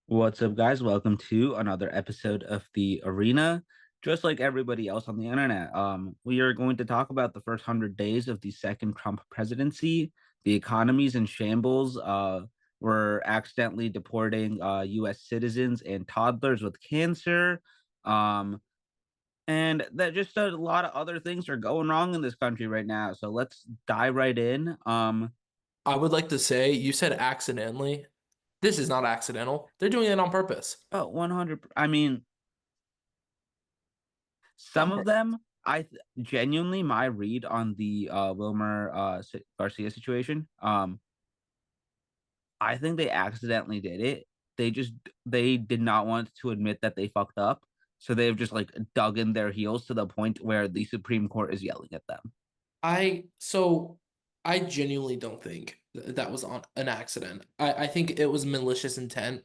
What's up, guys? Welcome to another episode of The Arena. Just like everybody else on the internet, we are going to talk about the first 100 days of the second Trump presidency. The economy's in shambles. We're accidentally deporting U.S. citizens and toddlers with cancer. Um, and that just a lot of other things are going wrong in this country right now. So let's dive right in. I would like to say you said accidentally. This is not accidental. They're doing it on purpose. 100. I mean, On some of purpose. them, genuinely my read on the Wilmer Garcia situation. I think they accidentally did it. They did not want to admit that they fucked up, so they've just like dug in their heels to the point where the Supreme Court is yelling at them. So I genuinely don't think that was on an accident. I think it was malicious intent.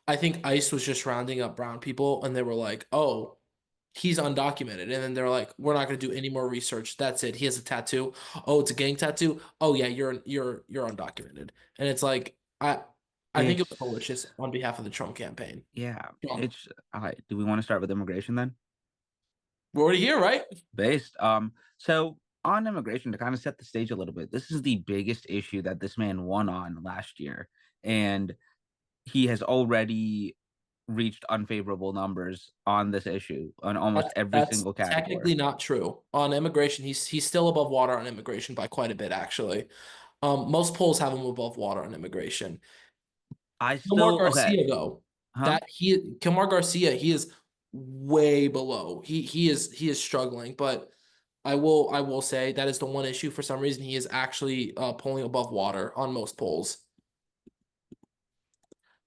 I think ICE was just rounding up brown people and they were like, "Oh, he's undocumented." And then they're like, "We're not going to do any more research. That's it. He has a tattoo. Oh, it's a gang tattoo. Oh yeah, you're undocumented." And it's like I think it was It's malicious on behalf of the Trump campaign. yeah. Trump. It's all right. Do we want to start with immigration then? We're already here, right? Based. So on immigration, to kind of set the stage a little bit, this is the biggest issue that this man won on last year, and he has already reached unfavorable numbers on this issue on almost every That's single technically category. not true. On immigration, he's still above water on immigration by quite a bit, actually. Most polls have him above water on immigration. I Kilmar still okay, Garcia, though, huh? Kilmar Garcia, he is way below. He is struggling, but I will say that is the one issue for some reason he is actually polling above water on most polls.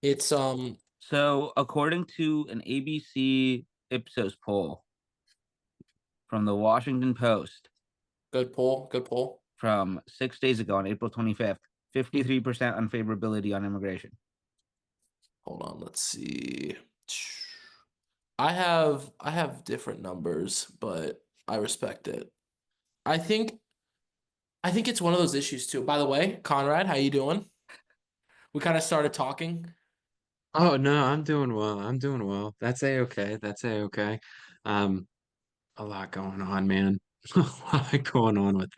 It's So according to an ABC Ipsos poll from the Washington Post good poll. from 6 days ago on April 25th, Mhm. 53% unfavorability on immigration. Hold on, let's see. I have different numbers, but I respect it. I think I think it's one of those issues too. By the way, Conrad, how you doing? We kind of started talking. Oh no, I'm doing well. I'm doing well. That's a-okay. That's a-okay. Um, a lot going on, man. A lot going on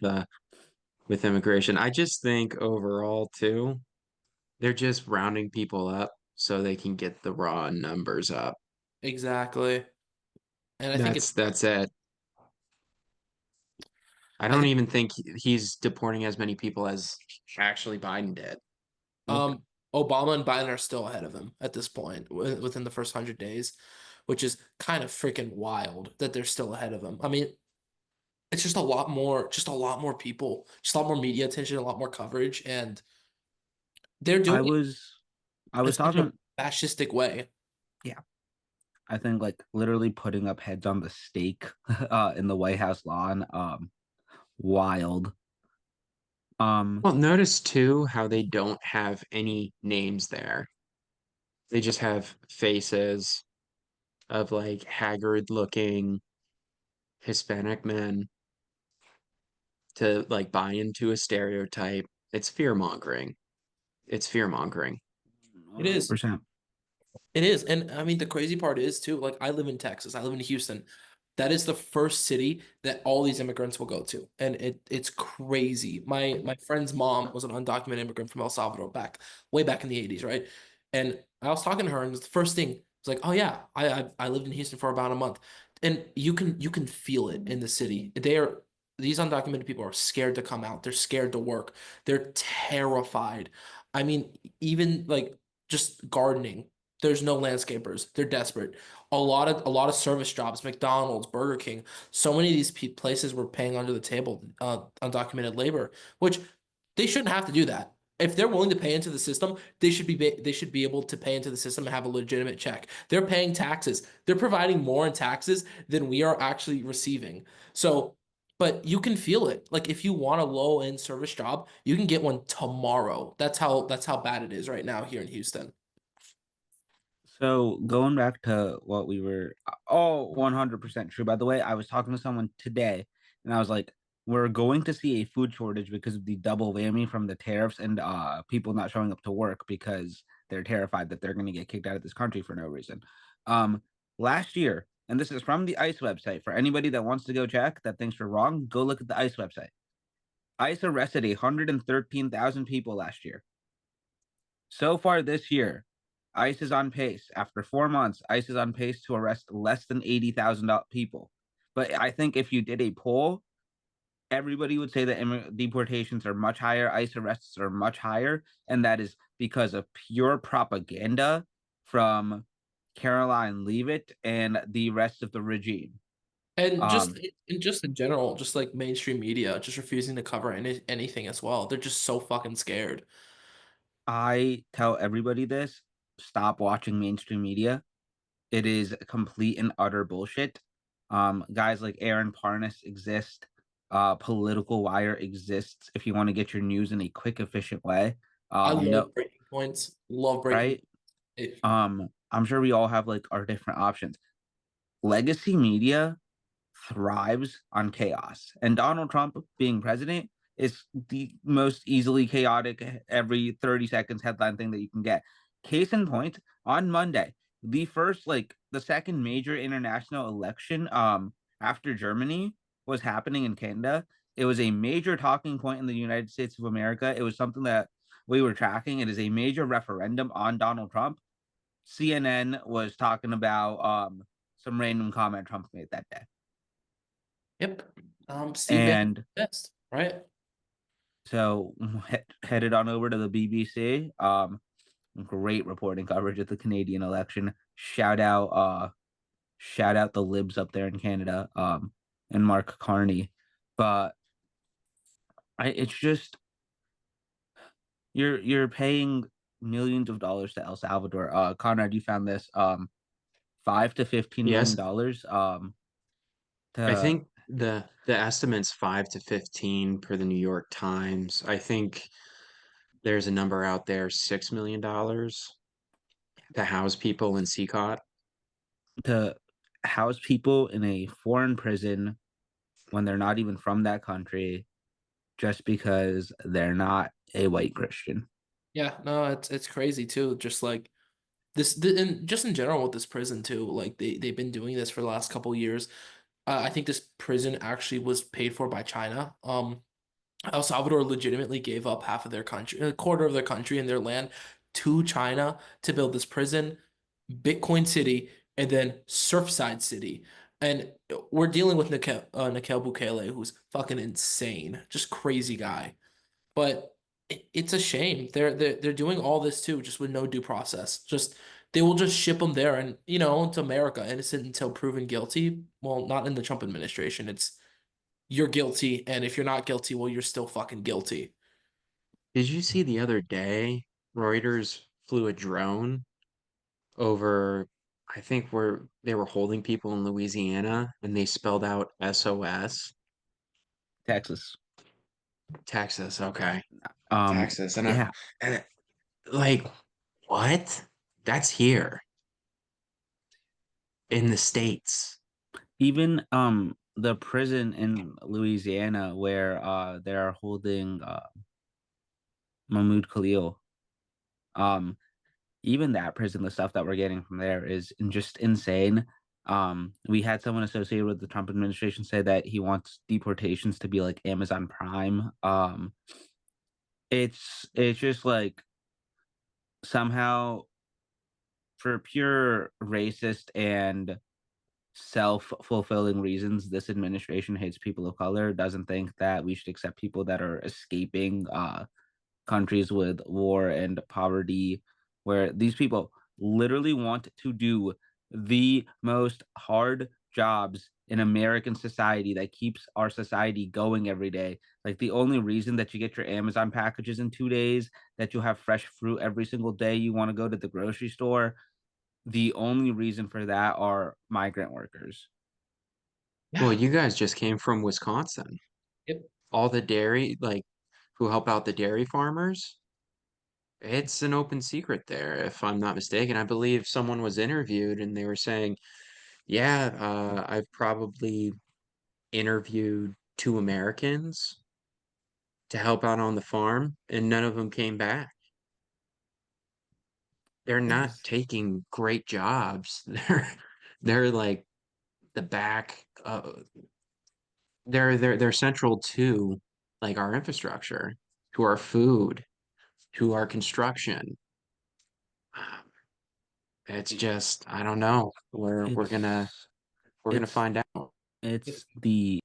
with immigration. I just think overall too, they're just rounding people up so they can get the raw numbers up. Exactly. And I think it's That's it. I I don't think even think he's deporting as many people as actually Biden did. um Obama and Biden are still ahead of him at this point within the first 100 days, which is kind of freaking wild that they're still ahead of him. I mean, it's just a lot more people, just a lot more media attention, a lot more coverage, and they're I doing it was I in was such a talking, fascistic way. yeah, I think like literally putting up heads on the stake in the White House lawn. Wild. Um, Well, notice too how they don't have any names there. They just have faces of like haggard looking Hispanic men to like buy into a stereotype. It's fear mongering. It's fear mongering. It is. 100%. It is. And I mean, the crazy part is too, like I live in Texas. I live in Houston. That is the first city that all these immigrants will go to. And it's crazy. My friend's mom was an undocumented immigrant from El Salvador way back in the 80s, right? And I was talking to her, and the first thing was like, "Oh yeah, I lived in Houston for about a month." And you can feel it in the city. These undocumented people are scared to come out. They're scared to work. They're terrified. I mean, even like just gardening. There's no landscapers. They're desperate. A lot of service jobs, McDonald's, Burger King. So many of these places were paying under the table undocumented labor, which they shouldn't have to do that. If they're willing to pay into the system, they should be able to pay into the system and have a legitimate check. They're paying taxes. They're providing more in taxes than we are actually receiving. So, but you can feel it. Like if you want a low end service job, you can get one tomorrow. That's how bad it is right now here in Houston. So going back to what we were all 100% true. By the way, I was talking to someone today and I was like, we're going to see a food shortage because of the double whammy from the tariffs and people not showing up to work because they're terrified that they're going to get kicked out of this country for no reason. Um, Last year, and this is from the ICE website. For anybody that wants to go check that thinks we're wrong, go look at the ICE website. ICE arrested 113,000 people last year. So far this year, ICE is on pace. After 4 months, ICE is on pace to arrest less than 80,000 people. But I think if you did a poll, everybody would say that deportations are much higher, ICE arrests are much higher, and that is because of pure propaganda from Caroline Leavitt and the rest of the regime. And Um, just in general, just like mainstream media, just refusing to cover anything as well. They're just so fucking scared. I tell everybody this: stop watching mainstream media. It is complete and utter bullshit. Guys like Aaron Parnas exist. Political Wire exists if you want to get your news in a quick, efficient way. I love No, breaking points. Love breaking. right? It, I'm sure we all have like our different options. Legacy media thrives on chaos, and Donald Trump being president is the most easily chaotic every 30 seconds headline thing that you can get. Case in point, on Monday, the second major international election after Germany was happening in Canada. It was a major talking point in the United States of America. It was something that we were tracking. It is a major referendum on Donald Trump. CNN was talking about some random comment Trump made that day. yep. Steve Bannon And best, right? so headed on over to the BBC. Great reporting coverage of the Canadian election. Shout out the libs up there in Canada, and Mark Carney. But it's just you're paying millions of dollars to El Salvador. Conrad, you found this 5 to 15 million Yes, dollars I to think the estimate's 5 to 15 per the New York Times. I think there's a number out there, $6 million to house people in CCOT. to house people in a foreign prison when they're not even from that country just because they're not a white Christian. Yeah, no, it's crazy too. Just like and just in general with this prison too. Like they've been doing this for the last couple years. I think this prison actually was paid for by China. El Salvador legitimately gave up half of their country, a quarter of their country and their land to China to build this prison, Bitcoin City, and then Surfside City. And we're dealing with Nayib Bukele, who's fucking insane, just crazy guy. But it's a shame. They're doing all this too, just with no due process. Just they will just ship them there and to America, innocent until proven guilty. Well, not in the Trump administration. It's you're guilty, and if you're not guilty, well, you're still fucking guilty. Did you see the other day Reuters flew a drone over, I think where they were holding people in Louisiana and they spelled out SOS? Texas. Texas, okay. Um, Texas. yeah, And like, what? That's here in the States. even the prison in Louisiana where they're holding Mahmoud Khalil. Um, Even that prison, the stuff that we're getting from there is just insane. We had someone associated with the Trump administration say that he wants deportations to be like Amazon Prime. It's just like somehow for pure racist and self-fulfilling reasons, this administration hates people of color, doesn't think that we should accept people that are escaping countries with war and poverty, where these people literally want to do the most hard jobs in American society that keeps our society going every day. Like the only reason that you get your Amazon packages in 2 days, that you have fresh fruit every single day you want to go to the grocery store, the only reason for that are migrant workers. Well, Yeah. you guys just came from Wisconsin. Yep. All the dairy, like, who help out the dairy farmers, it's an open secret there, if I'm not mistaken. I believe someone was interviewed and they were saying, yeah, I've probably interviewed 2 Americans to help out on the farm, and none of them came back. They're not Yes. taking great jobs. They're like the back. They're central to like our infrastructure, to our food, to our construction. Um, It's just I don't know. It's We're gonna it's find out. it's the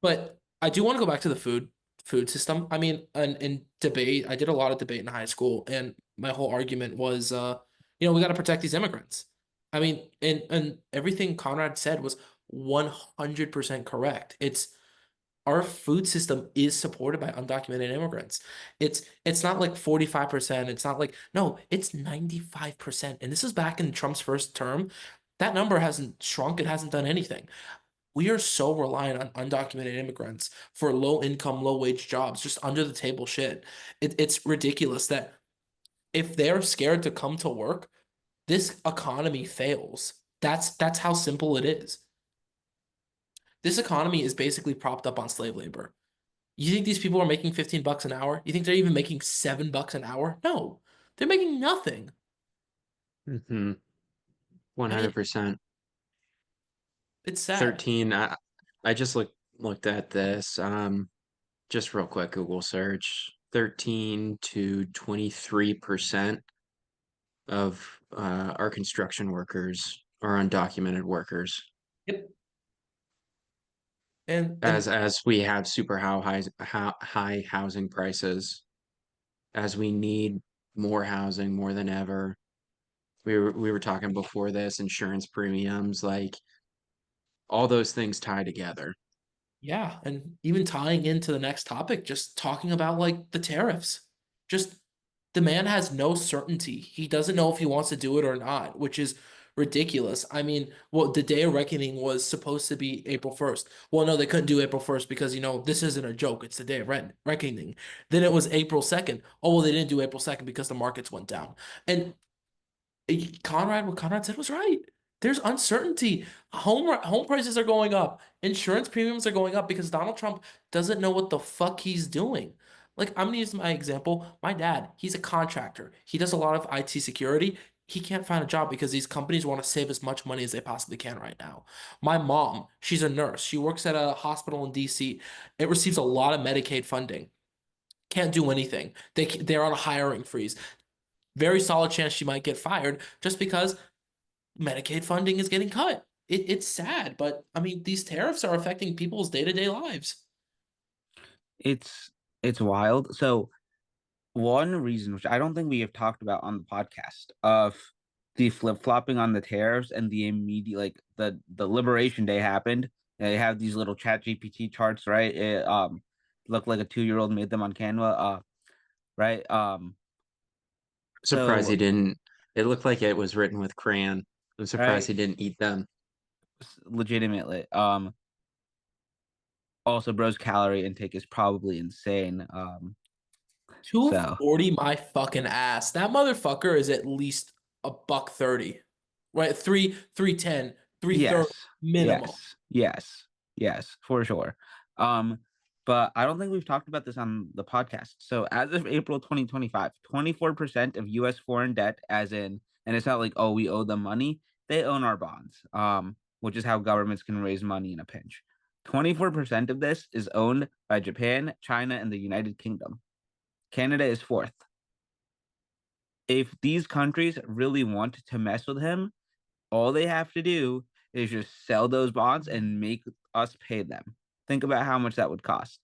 But I do want to go back to the food system. I mean, in debate, I did a lot of debate in high school, and my whole argument was, we got to protect these immigrants. I mean, and everything Conrad said was 100% correct. It's our food system is supported by undocumented immigrants. It's not like 45%. It's not like no, it's 95%. And this is back in Trump's first term. That number hasn't shrunk. It hasn't done anything. We are so reliant on undocumented immigrants for low income, low wage jobs, just under the table shit. It's ridiculous that if they're scared to come to work, this economy fails. That's how simple it is. This economy is basically propped up on slave labor. You think these people are making 15 bucks an hour? You think they're even making $7 an hour? No, they're making nothing. Mm-hmm. I mean, 100%. it's sad. 13. I just looked at this. Just real quick, Google search. 13 to 23% of our construction workers are undocumented workers. Yep. And As we have super high housing prices, as we need more housing more than ever. We were talking before this, insurance premiums, like all those things tie together. yeah, and even tying into the next topic, just talking about like the tariffs. Just the man has no certainty. He doesn't know if he wants to do it or not, which is ridiculous. I mean, well, the day of reckoning was supposed to be April 1st. Well, no, they couldn't do April 1st because, this isn't a joke. It's the day of reckoning. Then it was April 2nd. Oh, well, they didn't do April 2nd because the markets went down. And what Conrad said was right. There's uncertainty. Home prices are going up. Insurance premiums are going up because Donald Trump doesn't know what the fuck he's doing. Like I'm gonna use my example. My dad, he's a contractor. He does a lot of IT security. He can't find a job because these companies want to save as much money as they possibly can right now. My mom, she's a nurse. She works at a hospital in DC. It receives a lot of Medicaid funding. Can't do anything. They're on a hiring freeze. Very solid chance she might get fired just because Medicaid funding is getting cut. It's sad, but I mean, these tariffs are affecting people's day-to-day lives. it's it's wild. So one reason, which I don't think we have talked about on the podcast, of the flip-flopping on the tariffs and the immediate, like the Liberation Day happened. They have these little Chat GPT charts, right? It looked like a 2-year-old made them on Canva. Right. Surprised he So didn't. It looked like it was written with crayon. I'm surprised right, he didn't eat them. legitimately. Also, bro's calorie intake is probably insane. So 240 my fucking ass. That motherfucker is at least a buck 30. Right? 310, 330 yes, minimum. yes, for sure. Um, but I don't think we've talked about this on the podcast. So as of April 2025, 24% of US foreign debt, as in, and it's not like, oh, we owe them money, they own our bonds, which is how governments can raise money in a pinch. 24% of this is owned by Japan, China, and the United Kingdom. Canada is fourth. If these countries really want to mess with him, all they have to do is just sell those bonds and make us pay them. Think about how much that would cost.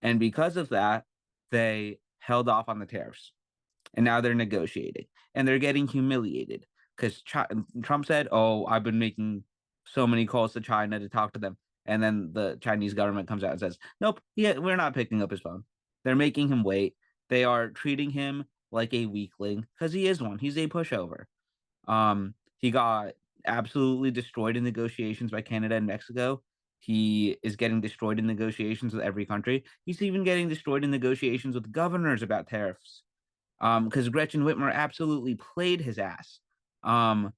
And because of that, they held off on the tariffs. And now they're negotiating and they're getting humiliated because Trump said, oh, I've been making so many calls to China to talk to them. And then the Chinese government comes out and says, nope, yeah, we're not picking up his phone. They're making him wait. They are treating him like a weakling because he is one. He's a pushover. He got absolutely destroyed in negotiations by Canada and Mexico. He is getting destroyed in negotiations with every country. He's even getting destroyed in negotiations with governors about tariffs. Because Gretchen Whitmer absolutely played his ass. Um,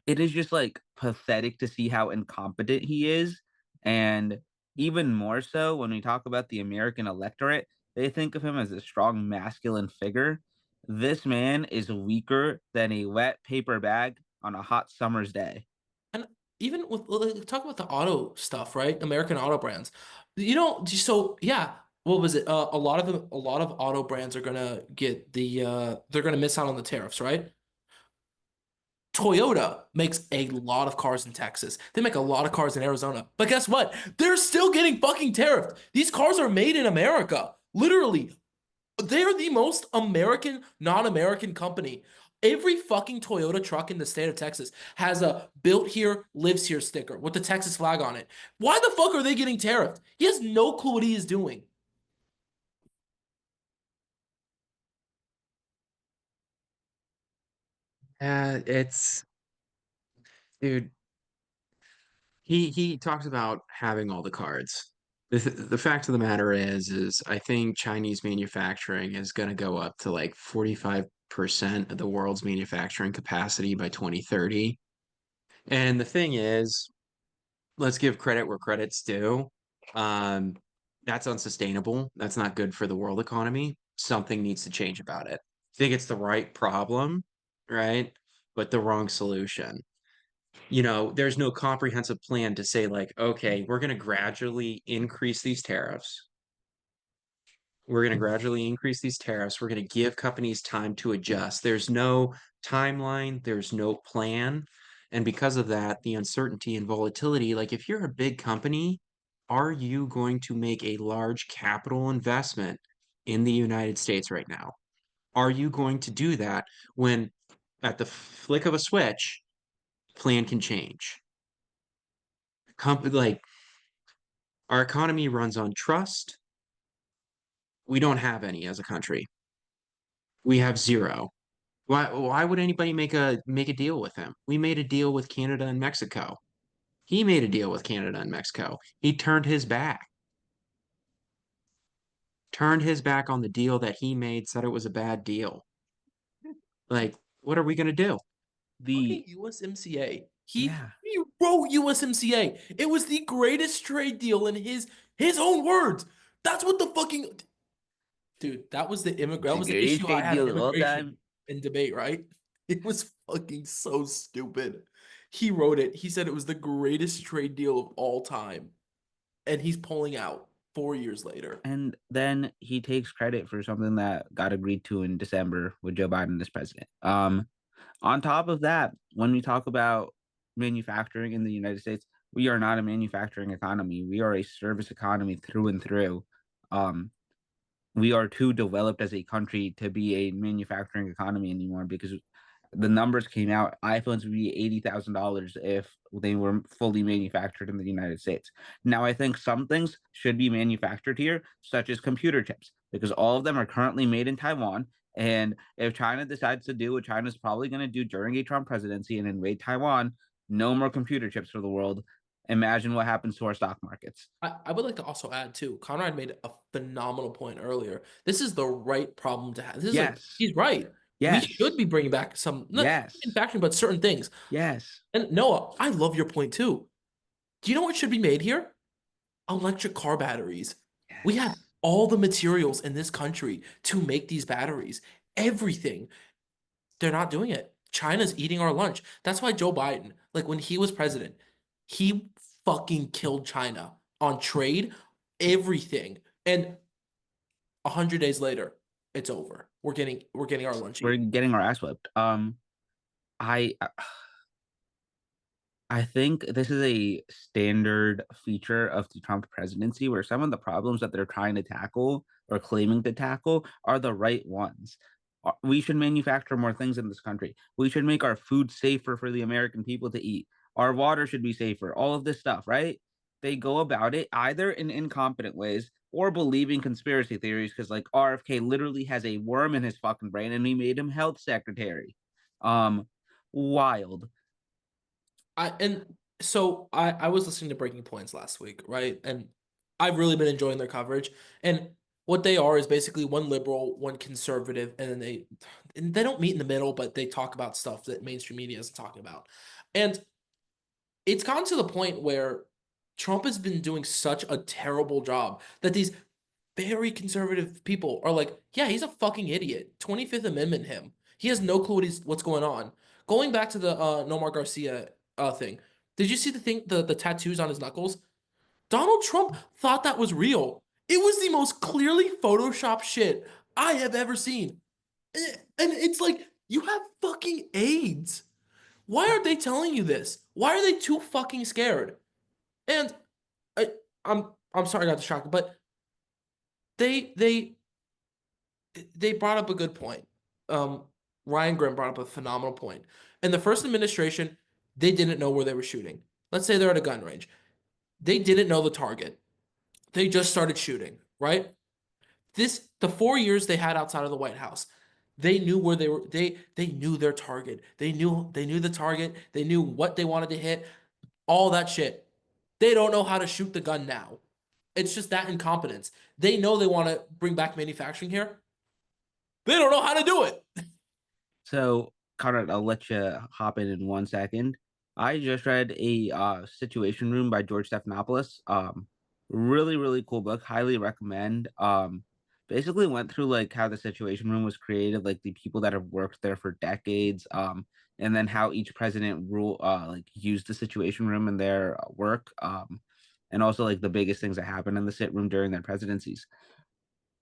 it is just like pathetic to see how incompetent he is, and even more so when we talk about the American electorate, they think of him as a strong masculine figure. This man is weaker than a wet paper bag on a hot summer's day. And even with like, talk about the auto stuff, right? American auto brands. So yeah, what was it? A lot of auto brands are gonna get they're gonna miss out on the tariffs, right? Toyota makes a lot of cars in Texas. They make a lot of cars in Arizona. But guess what? They're still getting fucking tariffed. These cars are made in America. Literally, they're the most American, non-American company. Every fucking Toyota truck in the state of Texas has a built here, lives here sticker with the Texas flag on it. Why the fuck are they getting tariffed? He has no clue what he is doing. It's dude. He talks about having all the cards. The fact of the matter is I think Chinese manufacturing is going to go up to like 45% of the world's manufacturing capacity by 2030. And the thing is, let's give credit where credit's due. Um, that's unsustainable. That's not good for the world economy. Something needs to change about it. I think it's the right problem, right? But the wrong solution. There's no comprehensive plan to say, like, okay, we're going to gradually increase these tariffs. We're going to gradually increase these tariffs. We're going to give companies time to adjust. There's no timeline, there's no plan. And because of that, the uncertainty and volatility, like if you're a big company, are you going to make a large capital investment in the United States right now? Are you going to do that when at the flick of a switch, plan can change? Like our economy runs on trust. We don't have any as a country. We have zero. Why would anybody make a deal with him? We made a deal with Canada and Mexico. He made a deal with Canada and Mexico. He turned his back on the deal that he made, said it was a bad deal. Like, what are we gonna do? Fucking The USMCA. Yeah, He wrote USMCA. It was the greatest trade deal in his own words. That's what the fucking dude. That the was the greatest issue I trade had in deal of all immigration time. and debate. Right? It was fucking so stupid. He wrote it. He said it was the greatest trade deal of all time, and he's pulling out 4 years later. And then he takes credit for something that got agreed to in December with Joe Biden as president. On top of that, when we talk about manufacturing in the United States, we are not a manufacturing economy. We are a service economy through and through. Um, we are too developed as a country to be a manufacturing economy anymore because the numbers came out. iPhones would be $80,000 if they were fully manufactured in the United States. Now, I think some things should be manufactured here, such as computer chips, because all of them are currently made in Taiwan. And if China decides to do what China's probably going to do during a Trump presidency and invade Taiwan, no more computer chips for the world. Imagine what happens to our stock markets. I would like to also add too. Conrad made a phenomenal point earlier. This is the right problem to have. This is Yes, he's right. We yes, should be bringing back some not yes, manufacturing, but certain things. yes, And Noah, I love your point too. Do you know what should be made here? Electric car batteries. We have yes. all the materials in this country to make these batteries. Everything. They're not doing it. China's eating our lunch. That's why Joe Biden, like when he was president, he fucking killed China on trade, everything. And 100 days later, it's over. We're getting our lunch We're eaten. getting our ass whipped. I I think this is a standard feature of the Trump presidency where some of the problems that they're trying to tackle or claiming to tackle are the right ones. We should manufacture more things in this country. We should make our food safer for the American people to eat. Our water should be safer. All of this stuff, right? They go about it either in incompetent ways or believing conspiracy theories because, like, RFK literally has a worm in his fucking brain and we made him health secretary. Um, Wild. I was listening to Breaking Points last week, right? And I've really been enjoying their coverage. And what they are is basically one liberal, one conservative, and then they don't meet in the middle, but they talk about stuff that mainstream media isn't talking about. And it's gotten to the point where Trump has been doing such a terrible job that these very conservative people are like, yeah, he's a fucking idiot. 25th Amendment him. He has no clue what's going on. Going back to the Nomar Garcia thing. Did you see the tattoos on his knuckles? Donald Trump thought that was real. It was the most clearly photoshopped shit I have ever seen. And it's like, you have fucking AIDS. Why aren't they telling you this? Why are they too fucking scared? And I, I'm sorry I got distracted, but they they they brought up a good point. Um, Ryan Grimm brought up a phenomenal point. In the first administration, they didn't know where they were shooting. Let's say they're at a gun range. They didn't know the target. They just started shooting, right? The 4 years they had outside of the White House, they knew where they were. They knew their target. They knew the target. They knew what they wanted to hit. All that shit. They don't know how to shoot the gun now. It's just that incompetence. They know they want to bring back manufacturing here. They don't know how to do it. So, Conrad, I'll let you hop in 1 second. I just read a Situation Room by George Stephanopoulos. Really, really cool book. Highly recommend. Basically went through like how the Situation Room was created, like the people that have worked there for decades, and then how each president like used the Situation Room in their work, and also like the biggest things that happened in the sit room during their presidencies.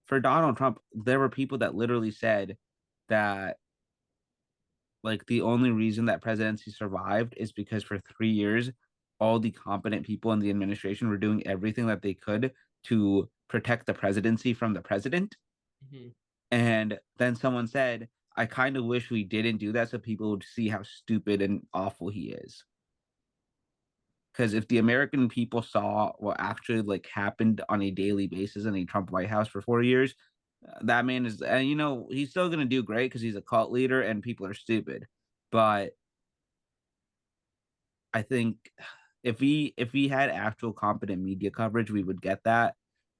For Donald Trump, there were people that literally said that like the only reason that presidency survived is because for 3 years, all the competent people in the administration were doing everything that they could to protect the presidency from the president. Mhm. And then someone said, I kind of wish we didn't do that so people would see how stupid and awful he is. Because if the American people saw what actually like happened on a daily basis in a Trump White House for 4 years, that man is, and he's still gonna do great because he's a cult leader and people are stupid. But I think if we had actual competent media coverage, we would get that.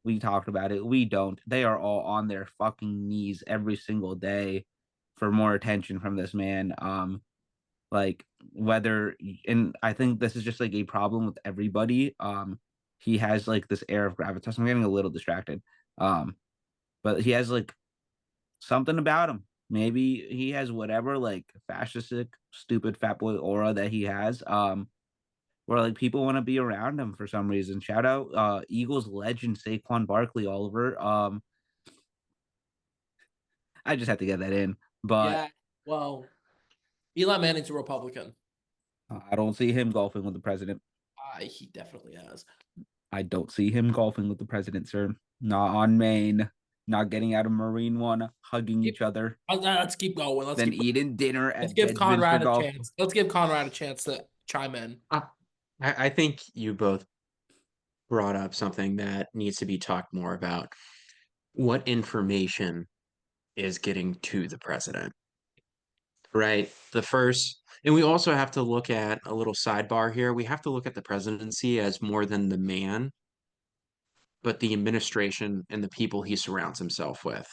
We talked about it. We don't. They are all on their fucking knees every single day for more attention from this man. Like whether and I think this is just like a problem with everybody. He has like this air of gravitas. I'm getting a little distracted. Um, but he has like something about him. Maybe he has whatever like fascistic, stupid fat boy aura that he has. Where like people want to be around him for some reason. Shout out Eagles legend Saquon Barkley, Oliver. I just had to get that in. But Yeah. Well, Eli Manning's a Republican. I don't see him golfing with the president. He definitely has. I don't see him golfing with the president, sir. Not on Maine. Not getting out of Marine One, hugging Keep, each other, let's keep going. then eating dinner Let's at give Bedminster Conrad a Golf. chance. Let's give Conrad a chance to chime in. I think you both brought up something that needs to be talked more about. What information is getting to the president, right? And we also have to look at a little sidebar here. We have to look at the presidency as more than the man, but the administration and the people he surrounds himself with,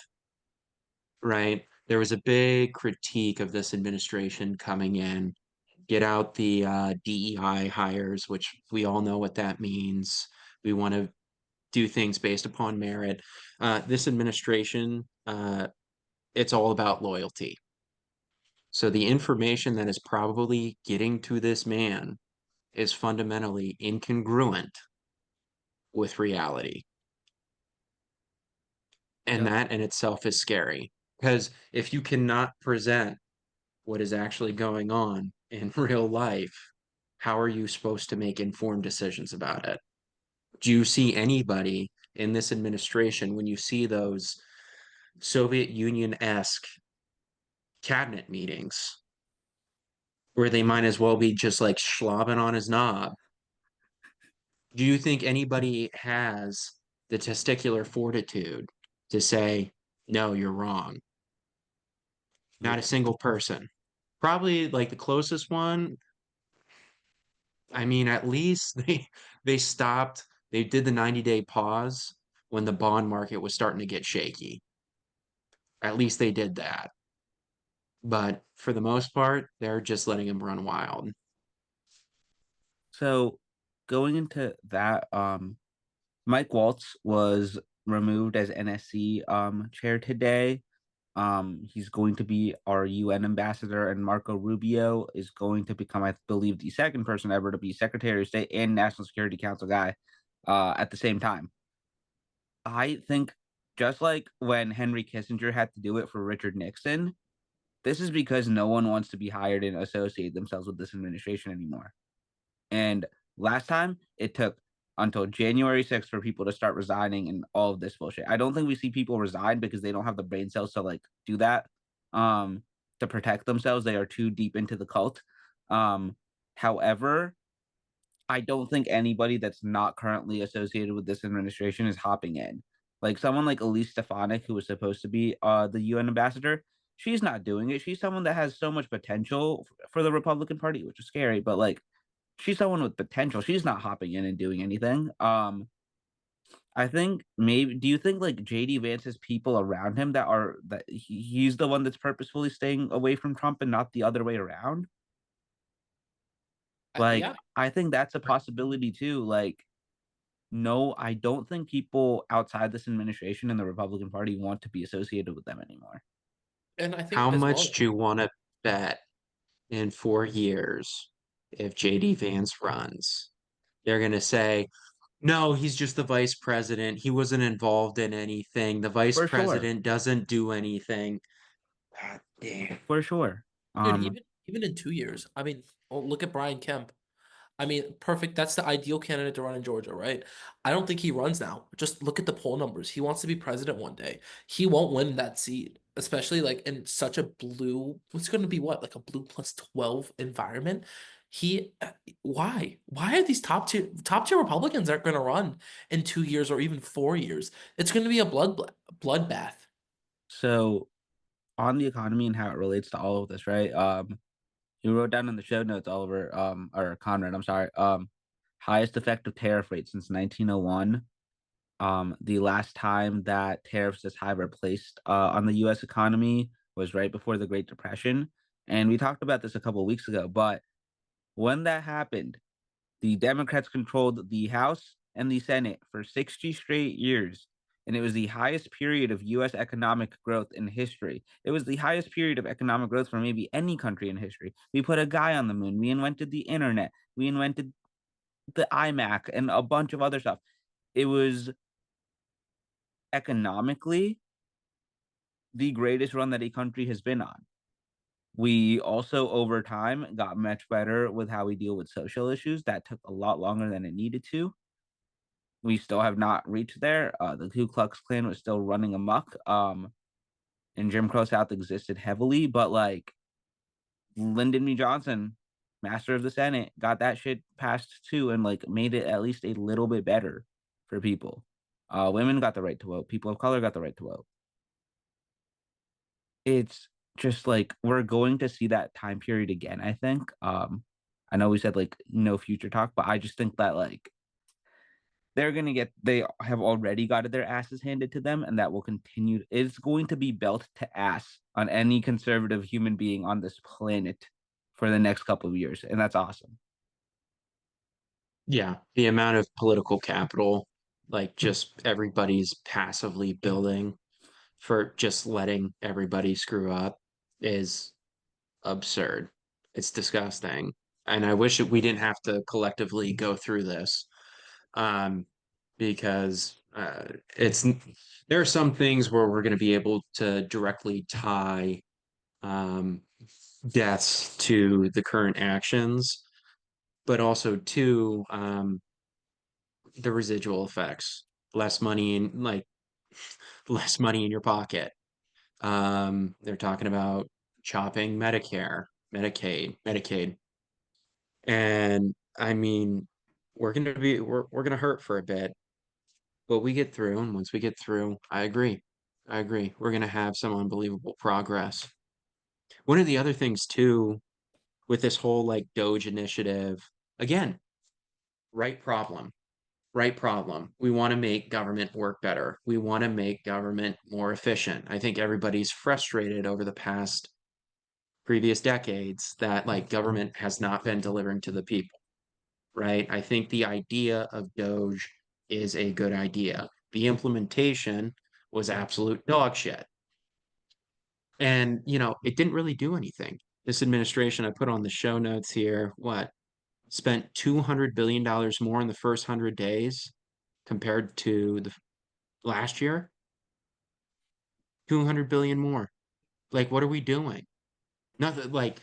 right? There was a big critique of this administration coming in, get out the DEI hires, which we all know what that means. We want to do things based upon merit. This administration, it's all about loyalty. So the information that is probably getting to this man is fundamentally incongruent with reality. And Yeah. that in itself is scary because if you cannot present what is actually going on in real life, how are you supposed to make informed decisions about it? Do you see anybody in this administration when you see those Soviet Union-esque cabinet meetings where they might as well be just like slobbing on his knob? Do you think anybody has the testicular fortitude to say, no, you're wrong? Not a single person. Probably like the closest one. I mean, at least they stopped, they did the 90-day pause when the bond market was starting to get shaky. At least they did that. But for the most part, they're just letting him run wild. So going into that, Mike Waltz was removed as NSC chair today. He's going to be our UN ambassador, and Marco Rubio is going to become, I believe, the second person ever to be Secretary of State and National Security Council guy at the same time. I think just like when Henry Kissinger had to do it for Richard Nixon, this is because no one wants to be hired and associate themselves with this administration anymore. And last time, it took until January 6th for people to start resigning and all of this bullshit. I don't think we see people resign because they don't have the brain cells to like do that um to protect themselves. They are too deep into the cult. However, I don't think anybody that's not currently associated with this administration is hopping in. Like someone like Elise Stefanik, who was supposed to be the UN ambassador, she's not doing it. She's someone that has so much potential for the Republican Party, which is scary, but like she's someone with potential. She's not hopping in and doing anything. I think maybe do you think like JD Vance has people around him that he's the one that's purposefully staying away from Trump and not the other way around? Like Yeah, I think that's a possibility too. Like no, I don't think people outside this administration and the Republican Party want to be associated with them anymore. and I think How as well. much do you want to bet in 4 years if JD Vance runs? They're gonna say, no, he's just the vice president. He wasn't involved in anything. The vice For sure. president doesn't do anything. God damn. For sure. Dude, even in 2 years, I mean, oh, look at Brian Kemp. I mean, perfect. That's the ideal candidate to run in Georgia, right? I don't think he runs now. Just look at the poll numbers. He wants to be president one day. He won't win that seat, especially like in such a blue, what's going to be what, like a blue plus 12 environment. He, why? Why are these top tier Republicans aren't going to run in 2 years or even 4 years? It's going to be a bloodbath. So on the economy and how it relates to all of this, right? You wrote down in the show notes, Oliver, or Conrad, I'm sorry. Highest effective tariff rate since 1901. The last time that tariffs this high were placed on the US economy was right before the Great Depression. And we talked about this a couple of weeks ago, but when that happened, the Democrats controlled the House and the Senate for 60 straight years, and it was the highest period of US economic growth in history. It was the highest period of economic growth for maybe any country in history. We put a guy on the moon, we invented the internet, we invented the iMac and a bunch of other stuff. It was economically the greatest run that a country has been on. We also, over time, got much better with how we deal with social issues. That took a lot longer than it needed to. We still have not reached there. The Ku Klux Klan was still running amok. And Jim Crow South existed heavily, but like Lyndon B. Johnson, Master of the Senate, got that shit passed too, and like made it at least a little bit better for people. Women got the right to vote. People of color got the right to vote. It's just like we're going to see that time period again. I think. I know we said like no future talk, but I just think that like they have already got their asses handed to them, and that will continue. It's going to be belt to ass on any conservative human being on this planet for the next couple of years, and that's awesome. Yeah, the amount of political capital, like just everybody's passively building for just letting everybody screw up is absurd. It's disgusting. And I wish we didn't have to collectively go through this. Um, because it's there are some things where we're going to be able to directly tie um, deaths to the current actions, but also to the residual effects, less money in like less money in your pocket. They're talking about chopping Medicare, Medicaid, and I mean, we're gonna hurt for a bit, but we get through, and once we get through, I agree. I agree. We're gonna have some unbelievable progress. One of the other things too, with this whole like Doge initiative, again, right problem, right problem. We want to make government work better. We want to make government more efficient. I think everybody's frustrated over the past previous decades that like government has not been delivering to the people. right? I think the idea of Doge is a good idea. The implementation was absolute dog shit. And, it didn't really do anything. This administration, I put on the show notes here, spent $200 billion more in the first 100 days compared to the last year? 200 billion more. Like, what are we doing? Nothing. Like,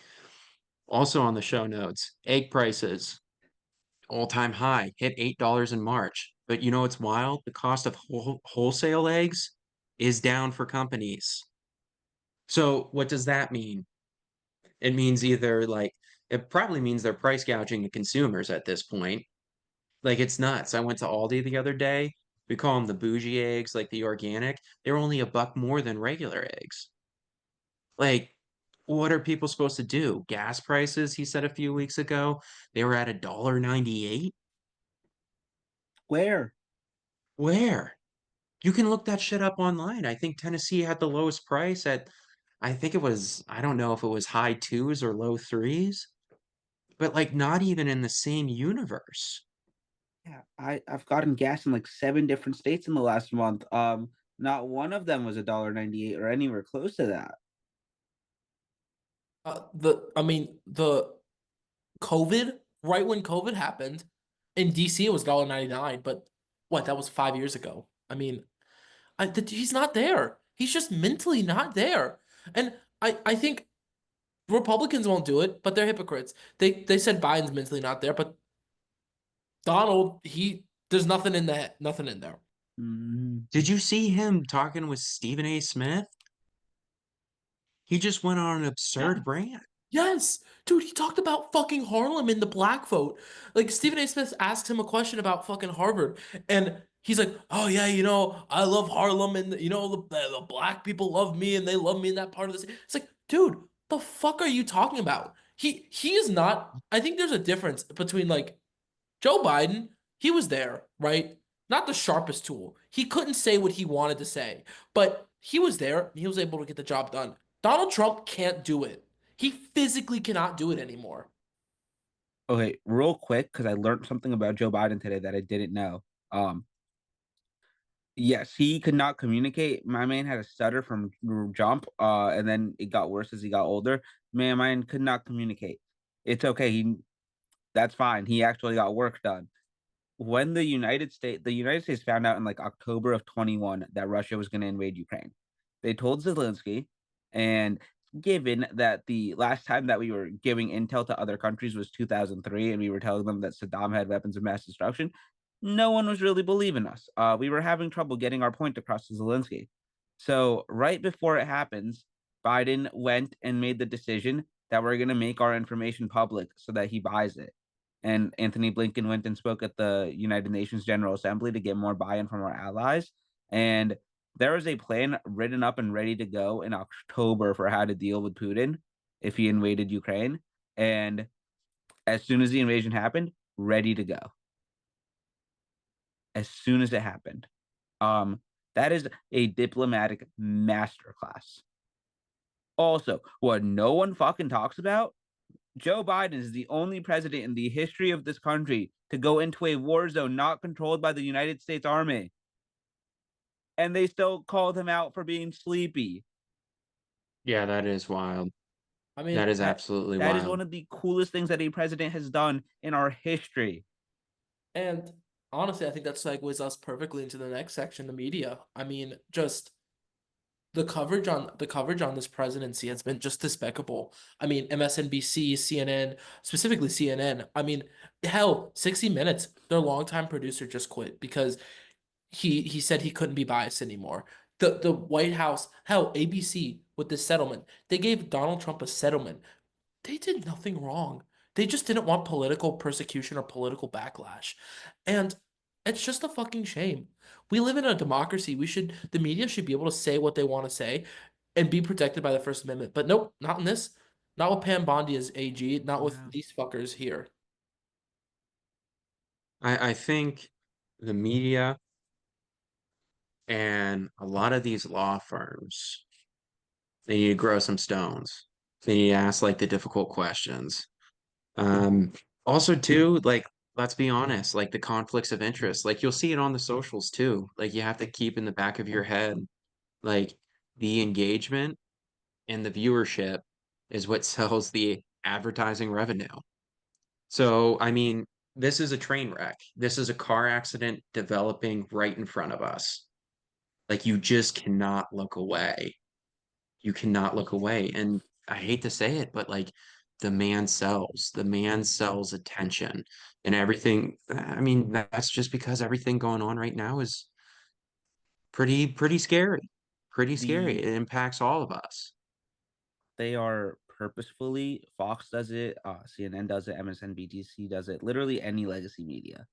also on the show notes, egg prices all-time high, hit $8 in March. But you know what's wild? The cost of wholesale eggs is down for companies. So what does that mean? It means either like it probably means they're price gouging the consumers at this point. Like it's nuts. I went to Aldi the other day. We call them the bougie eggs, like the organic. They're only a buck more than regular eggs. Like, what are people supposed to do? Gas prices, he said a few weeks ago, they were at $1.98. Where? Where? You can look that shit up online. I think Tennessee had the lowest price at, I think it was, I don't know if it was high twos or low threes, but like not even in the same universe. Yeah, I've gotten gas in like 7 different states in the last month. Not one of them was $1.98 or anywhere close to that. The COVID, right when COVID happened, in DC it was $1.99, but what, that was 5 years ago. I mean, he's not there. He's just mentally not there. And I think Republicans won't do it, but they're hypocrites. They said Biden's mentally not there, but Donald, there's nothing in there. Mhm. Did you see him talking with Stephen A. Smith? He just went on an absurd rant. Yes, dude, he talked about fucking Harlem in the black vote. Like Stephen A. Smith asked him a question about fucking Harvard, and he's like, "Oh yeah, I love Harlem, and the black people love me, and they love me in that part of the city." It's like, dude, the fuck are you talking about? He is not. I think there's a difference between like Joe Biden. He was there, right? Not the sharpest tool. He couldn't say what he wanted to say, but he was there. And he was able to get the job done. Donald Trump can't do it. He physically cannot do it anymore. Okay, real quick, because I learned something about Joe Biden today that I didn't know. Um, yes, he could not communicate. My man had a stutter from jump, and then it got worse as he got older. Man could not communicate. It's okay. That's fine. He actually got work done. When the United States found out in like October of 21 that Russia was going to invade Ukraine, they told Zelensky, and given that the last time that we were giving intel to other countries was 2003, and we were telling them that Saddam had weapons of mass destruction, no one was really believing us. We were having trouble getting our point across to Zelensky. So right before it happens, Biden went and made the decision that we're going to make our information public so that he buys it. And Anthony Blinken went and spoke at the United Nations General Assembly to get more buy-in from our allies. And there is a plan written up and ready to go in October for how to deal with Putin if he invaded Ukraine. And as soon as the invasion happened, ready to go. As soon as it happened. Um, that is a diplomatic masterclass. Also, what no one fucking talks about, Joe Biden is the only president in the history of this country to go into a war zone not controlled by the United States Army. And they still called him out for being sleepy. Yeah, that is wild. I That mean, is absolutely That is wild. one of the coolest things that a president has done in our history. and honestly, I think that segues us perfectly into the next section, the media. I mean, just the coverage on this presidency has been just despicable. I mean, MSNBC, CNN, specifically CNN. I mean, hell, 60 Minutes, their longtime producer just quit because he said he couldn't be biased anymore. The White House, hell, ABC with this settlement, they gave Donald Trump a settlement. They did nothing wrong. They just didn't want political persecution or political backlash. And it's just a fucking shame. We live in a democracy. The media should be able to say what they want to say and be protected by the First Amendment. But nope, not in this. Not with Pam Bondi as AG, not with Yeah. these fuckers here. I think the media and a lot of these law firms, they need to grow some stones. They need to ask like the difficult questions. Um, Also too, like let's be honest, like the conflicts of interest, like you'll see it on the socials too. Like you have to keep in the back of your head, like the engagement and the viewership is what sells the advertising revenue. So, I mean, this is a train wreck. This is a car accident developing right in front of us. Like you just cannot look away. You cannot look away. And I hate to say it, but like the man sells. The man sells attention and everything. I mean, that's just because everything going on right now is pretty scary. Pretty scary. The It impacts all of us. They are purposefully, Fox does it, CNN does it, MSNBC does it, literally any legacy media.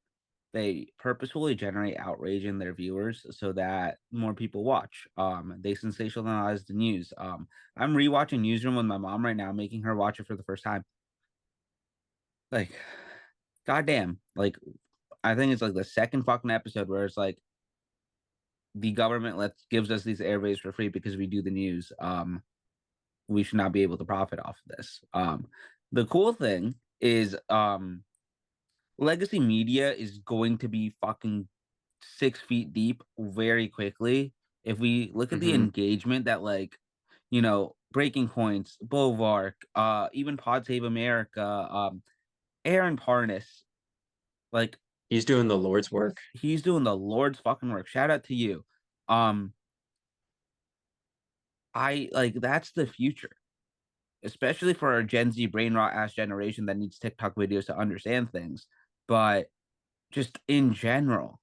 They purposefully generate outrage in their viewers so that more people watch. They sensationalize the news. I'm rewatching Newsroom with my mom right now, making her watch it for the first time. Like, goddamn. Like, I think it's like the second fucking episode where it's like the government gives us these airways for free because we do the news. We should not be able to profit off of this. The cool thing is legacy media is going to be fucking 6 feet deep very quickly. If we look at the Hmm. engagement that Breaking Points, Bulwark, even Pod Save America, Aaron Parnas, like He's doing the Lord's work. he's doing the Lord's fucking work. Shout out to you. I like that's the future, especially for our Gen Z brain rot ass generation that needs TikTok videos to understand things. But just in general,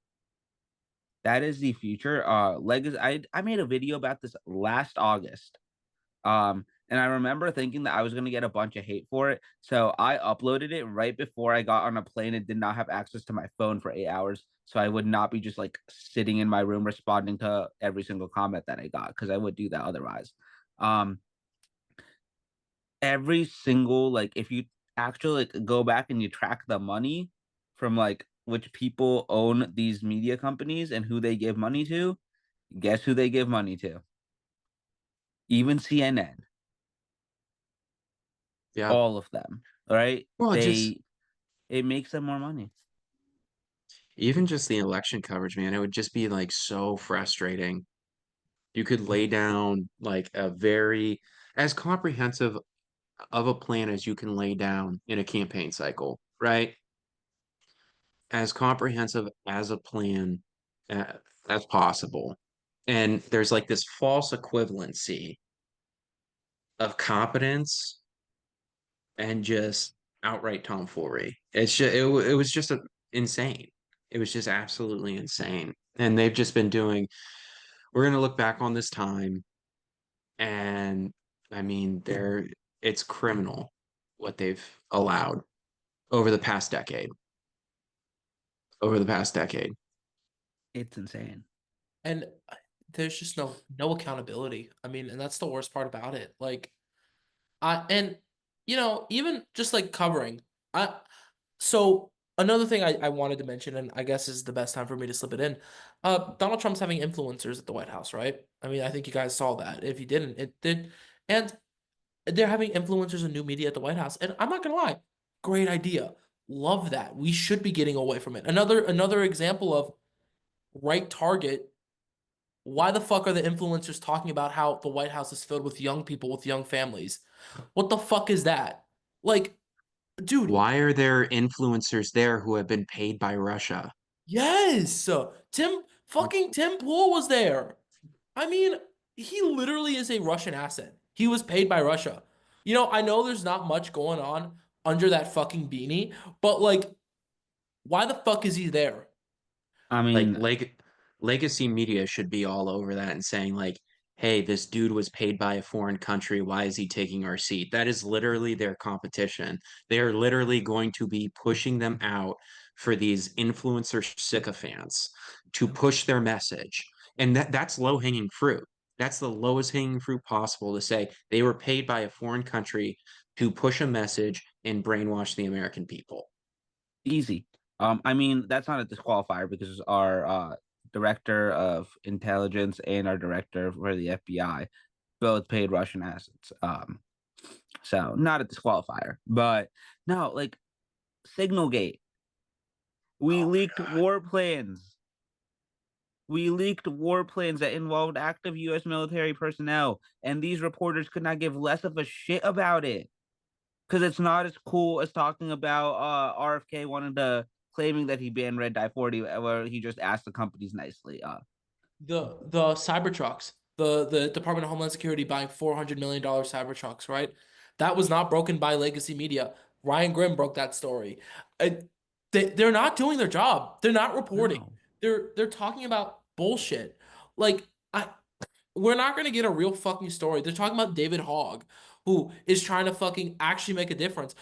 that is the future. Legacy. I made a video about this last August. And I remember thinking that I was gonna get a bunch of hate for it. So I uploaded it right before I got on a plane and did not have access to my phone for 8 hours. So I would not be just like sitting in my room responding to every single comment that I got because I would do that otherwise. Um, every single like if you actually like go back and you track the money from like which people own these media companies and who they give money to, guess who they give money to? Even CNN, Yeah. all of them, right? Well, just It makes them more money. even just the election coverage, man, it would just be like so frustrating. You could lay down like a very as comprehensive of a plan as you can lay down in a campaign cycle, right? As comprehensive as a plan uh, as possible. And there's like this false equivalency of competence and just outright tomfoolery. It was just insane. It was just absolutely insane. And they've just been doing, we're going to look back on this time and I mean, it's criminal what they've allowed over the past decade. Over the past decade. It's insane. And there's just no accountability. I mean, and that's the worst part about it. Like, even just like covering. I so another thing I wanted to mention, and I guess is the best time for me to slip it in. Donald Trump's having influencers at the White House, right? I mean, I think you guys saw that. If you didn't, it did. And they're having influencers and new media at the White House. And I'm not gonna lie, great idea. Love that. We should be getting away from it. Another example of right target. Why the fuck are the influencers talking about how the White House is filled with young people with young families? What the fuck is that? Like, dude, Why are there influencers there who have been paid by Russia? yes. Tim Pool was there. I mean, he literally is a Russian asset. He was paid by Russia. I know there's not much going on under that fucking beanie, but like, why the fuck is he there? I Like mean, legacy media should be all over that and saying like, "Hey, this dude was paid by a foreign country. Why is he taking our seat?" That is literally their competition. They are literally going to be pushing them out for these influencer sycophants to push their message. And that's low-hanging fruit. That's the lowest hanging fruit possible to say they were paid by a foreign country to push a message and brainwash the American people. easy. I mean, that's not a disqualifier because our director of intelligence and our director for the FBI both paid Russian assets. So not a disqualifier. But no, like Signalgate. We Oh my leaked God. war plans. We leaked war plans that involved active U.S. military personnel, and these reporters could not give less of a shit about it because it's not as cool as talking about RFK wanted to claiming that he banned Red Dye 40, where he just asked the companies nicely. The Cybertrucks, the Department of Homeland Security buying $400 million Cybertrucks, right? That was not broken by legacy media. Ryan Grimm broke that story. Uh, they're not doing their job. They're not reporting. No. They're talking about bullshit. Like I we're not gonna get a real fucking story. They're talking about David Hogg, who is trying to fucking actually make a difference.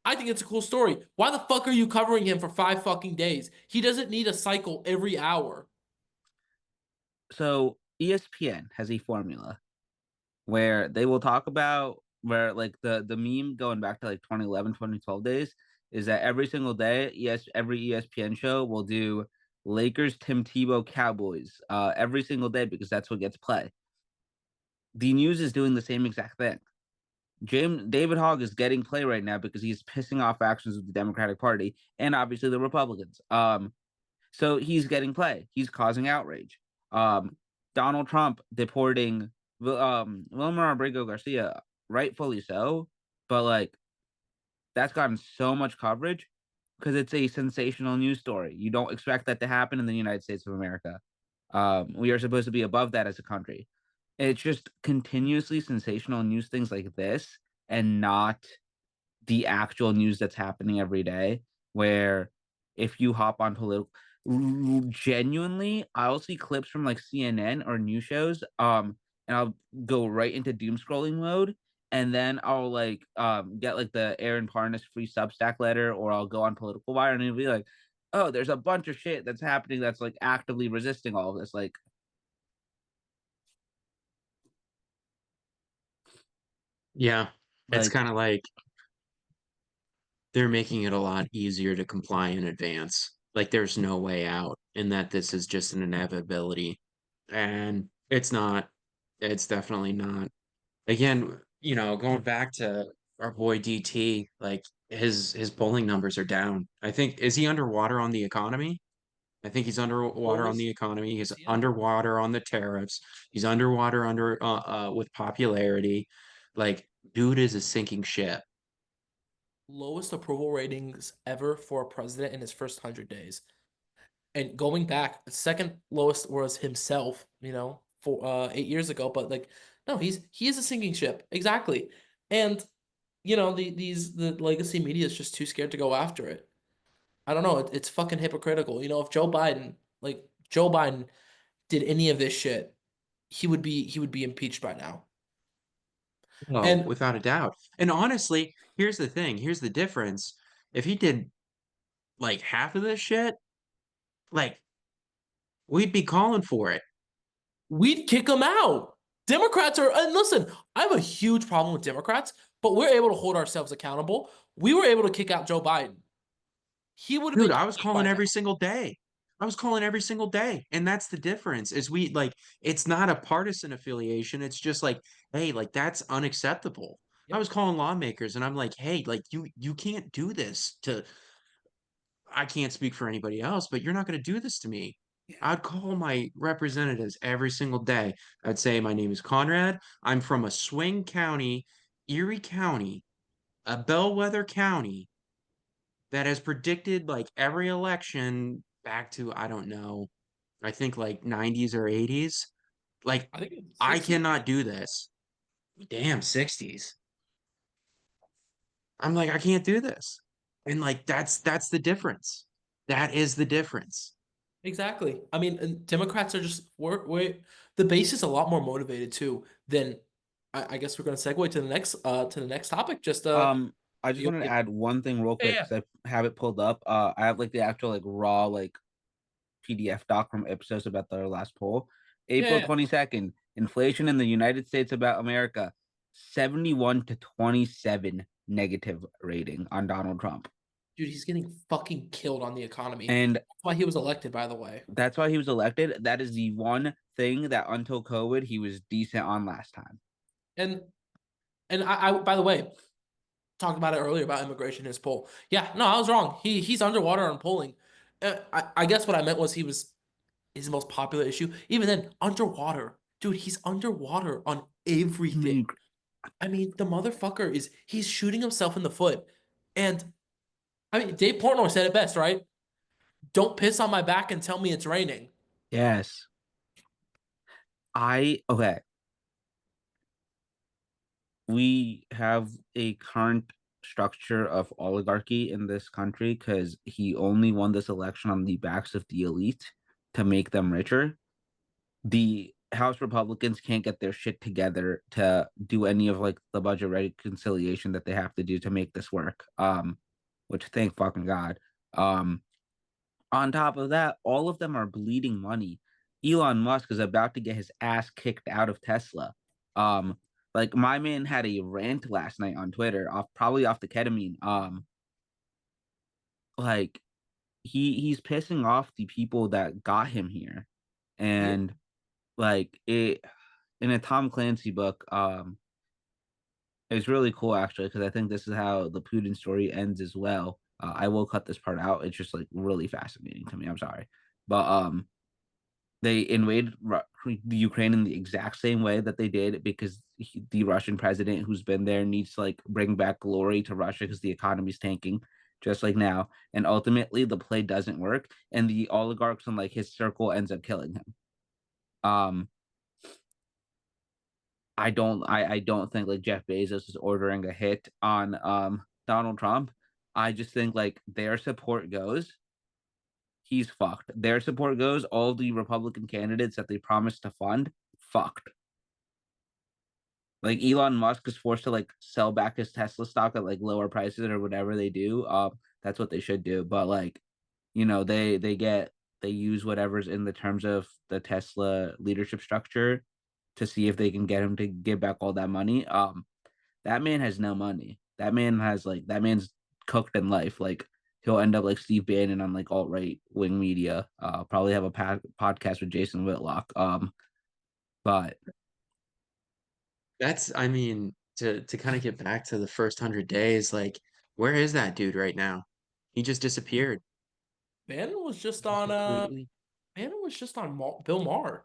I think it's a cool story. Why the fuck are you covering him for 5 fucking days? He doesn't need a cycle every hour. So ESPN has a formula where they will talk about where like the meme going back to like 2011 2012 days is that every single day every ESPN show will do Lakers Tim Tebow Cowboys every single day because that's what gets play. The news is doing the same exact thing. James David Hogg is getting play right now because he's pissing off factions of the Democratic Party and obviously the Republicans. So he's getting play. He's causing outrage. Um, Donald Trump deporting Wilmer Abrego Garcia, rightfully so, but like that's gotten so much coverage because it's a sensational news story. You don't expect that to happen in the United States of America. We are supposed to be above that as a country. It's just continuously sensational news things like this and not the actual news that's happening every day. Where if you hop on political, genuinely, I'll see clips from like CNN or news shows, and I'll go right into doom scrolling mode, and then I'll like get like the Aaron Parnas free Substack letter, or I'll go on Political Wire, and it'll be like, oh, there's a bunch of shit that's happening that's like actively resisting all of this, Yeah, it's like kind of like they're making it a lot easier to comply in advance. Like there's no way out, and that this is just an inevitability. And it's not, it's definitely not. Again, going back to our boy DT, like his polling numbers are down. I think is he underwater on the economy? I think he's underwater on the Polls, economy. He's yeah. underwater on the tariffs. He's underwater with popularity. Like, dude is a sinking ship. Lowest approval ratings ever for a president in his first 100 days. And going back, the second lowest was himself, for 8 years ago. But like, no, he is a sinking ship. Exactly. And the legacy media is just too scared to go after it. I don't know. It's fucking hypocritical. If Joe Biden did any of this shit, he would be impeached by now. Oh, And without a doubt. And honestly, here's the thing. Here's the difference. If he did like half of this shit, like we'd be calling for it. we'd kick him out. Democrats are, and listen, I have a huge problem with Democrats, but we're able to hold ourselves accountable. We were able to kick out Joe Biden. He would have Dude, been I was impeached by calling now. every single day. I was calling every single day. And that's the difference is we like it's not a partisan affiliation. It's just like, hey, like that's unacceptable. I Yep. was calling lawmakers and I'm like, hey, like you can't do this to I can't speak for anybody else, but you're not going to do this to me. I'd call my representatives every single day. I'd say, my name is Conrad. I'm from a swing county, Erie County, a bellwether county that has predicted like every election back to, I don't know, I think like 90s or 80s. Like, I think it's I 60. cannot do this. Damn, 60s. I'm like, I can't do this. And like, that's the difference. That is the difference. Exactly. I mean, and Democrats are just the base is a lot more motivated too than I guess we're gonna segue to the next topic. Just Um, I just you, wanted to you- add one thing real quick yeah, because I have it pulled up. I have like the actual like raw like PDF doc from Ipsos about their last poll. yeah, April yeah. 22nd, inflation in the United States about America, 71 to 27 negative rating on Donald Trump. Dude, he's getting fucking killed on the economy. And That's why he was elected, by the way. that's why he was elected. That is the one thing that until COVID he was decent on last time. And I by the way, talked about it earlier about immigration in his poll. Yeah, no, I was wrong. He's underwater on polling. I guess what I meant was he was his most popular issue. Even then, underwater, dude, he's underwater on everything. I mean, the motherfucker he's shooting himself in the foot. And I mean, Dave Portnoy said it best, right? Don't piss on my back and tell me it's raining. Yes. Okay. We have a current structure of oligarchy in this country because he only won this election on the backs of the elite to make them richer. The House Republicans can't get their shit together to do any of like the budget reconciliation that they have to do to make this work. Which thank fucking God. Um, on top of that, all of them are bleeding money. Elon Musk is about to get his ass kicked out of Tesla. Um, like my man had a rant last night on Twitter, probably off the ketamine. Like he's pissing off the people that got him here, Yeah. and like it in a Tom Clancy book. It's really cool actually because I think this is how the Putin story ends as well. I will cut this part out. It's just like really fascinating to me. I'm sorry, but they invaded the Ukraine in the exact same way that they did because the Russian president who's been there needs to like bring back glory to Russia because the economy's tanking, just like now. And ultimately, the play doesn't work, and the oligarchs in like his circle ends up killing him. Um, I don't think like Jeff Bezos is ordering a hit on Donald Trump. I just think like their support goes, he's fucked. Their support goes, all the Republican candidates that they promised to fund, fucked. Like Elon Musk is forced to like sell back his Tesla stock at like lower prices or whatever they do. That's what they should do. But like, they use whatever's in the terms of the Tesla leadership structure to see if they can get him to give back all that money. That man has no money. That man's cooked in life. Like he'll end up like Steve Bannon on like alt right wing media. Probably have a podcast with Jason Whitlock. But That's, I mean, to kind of get back to the first 100 days, like, where is that dude right now? He just disappeared. Bannon was just He on completely. Bill Maher,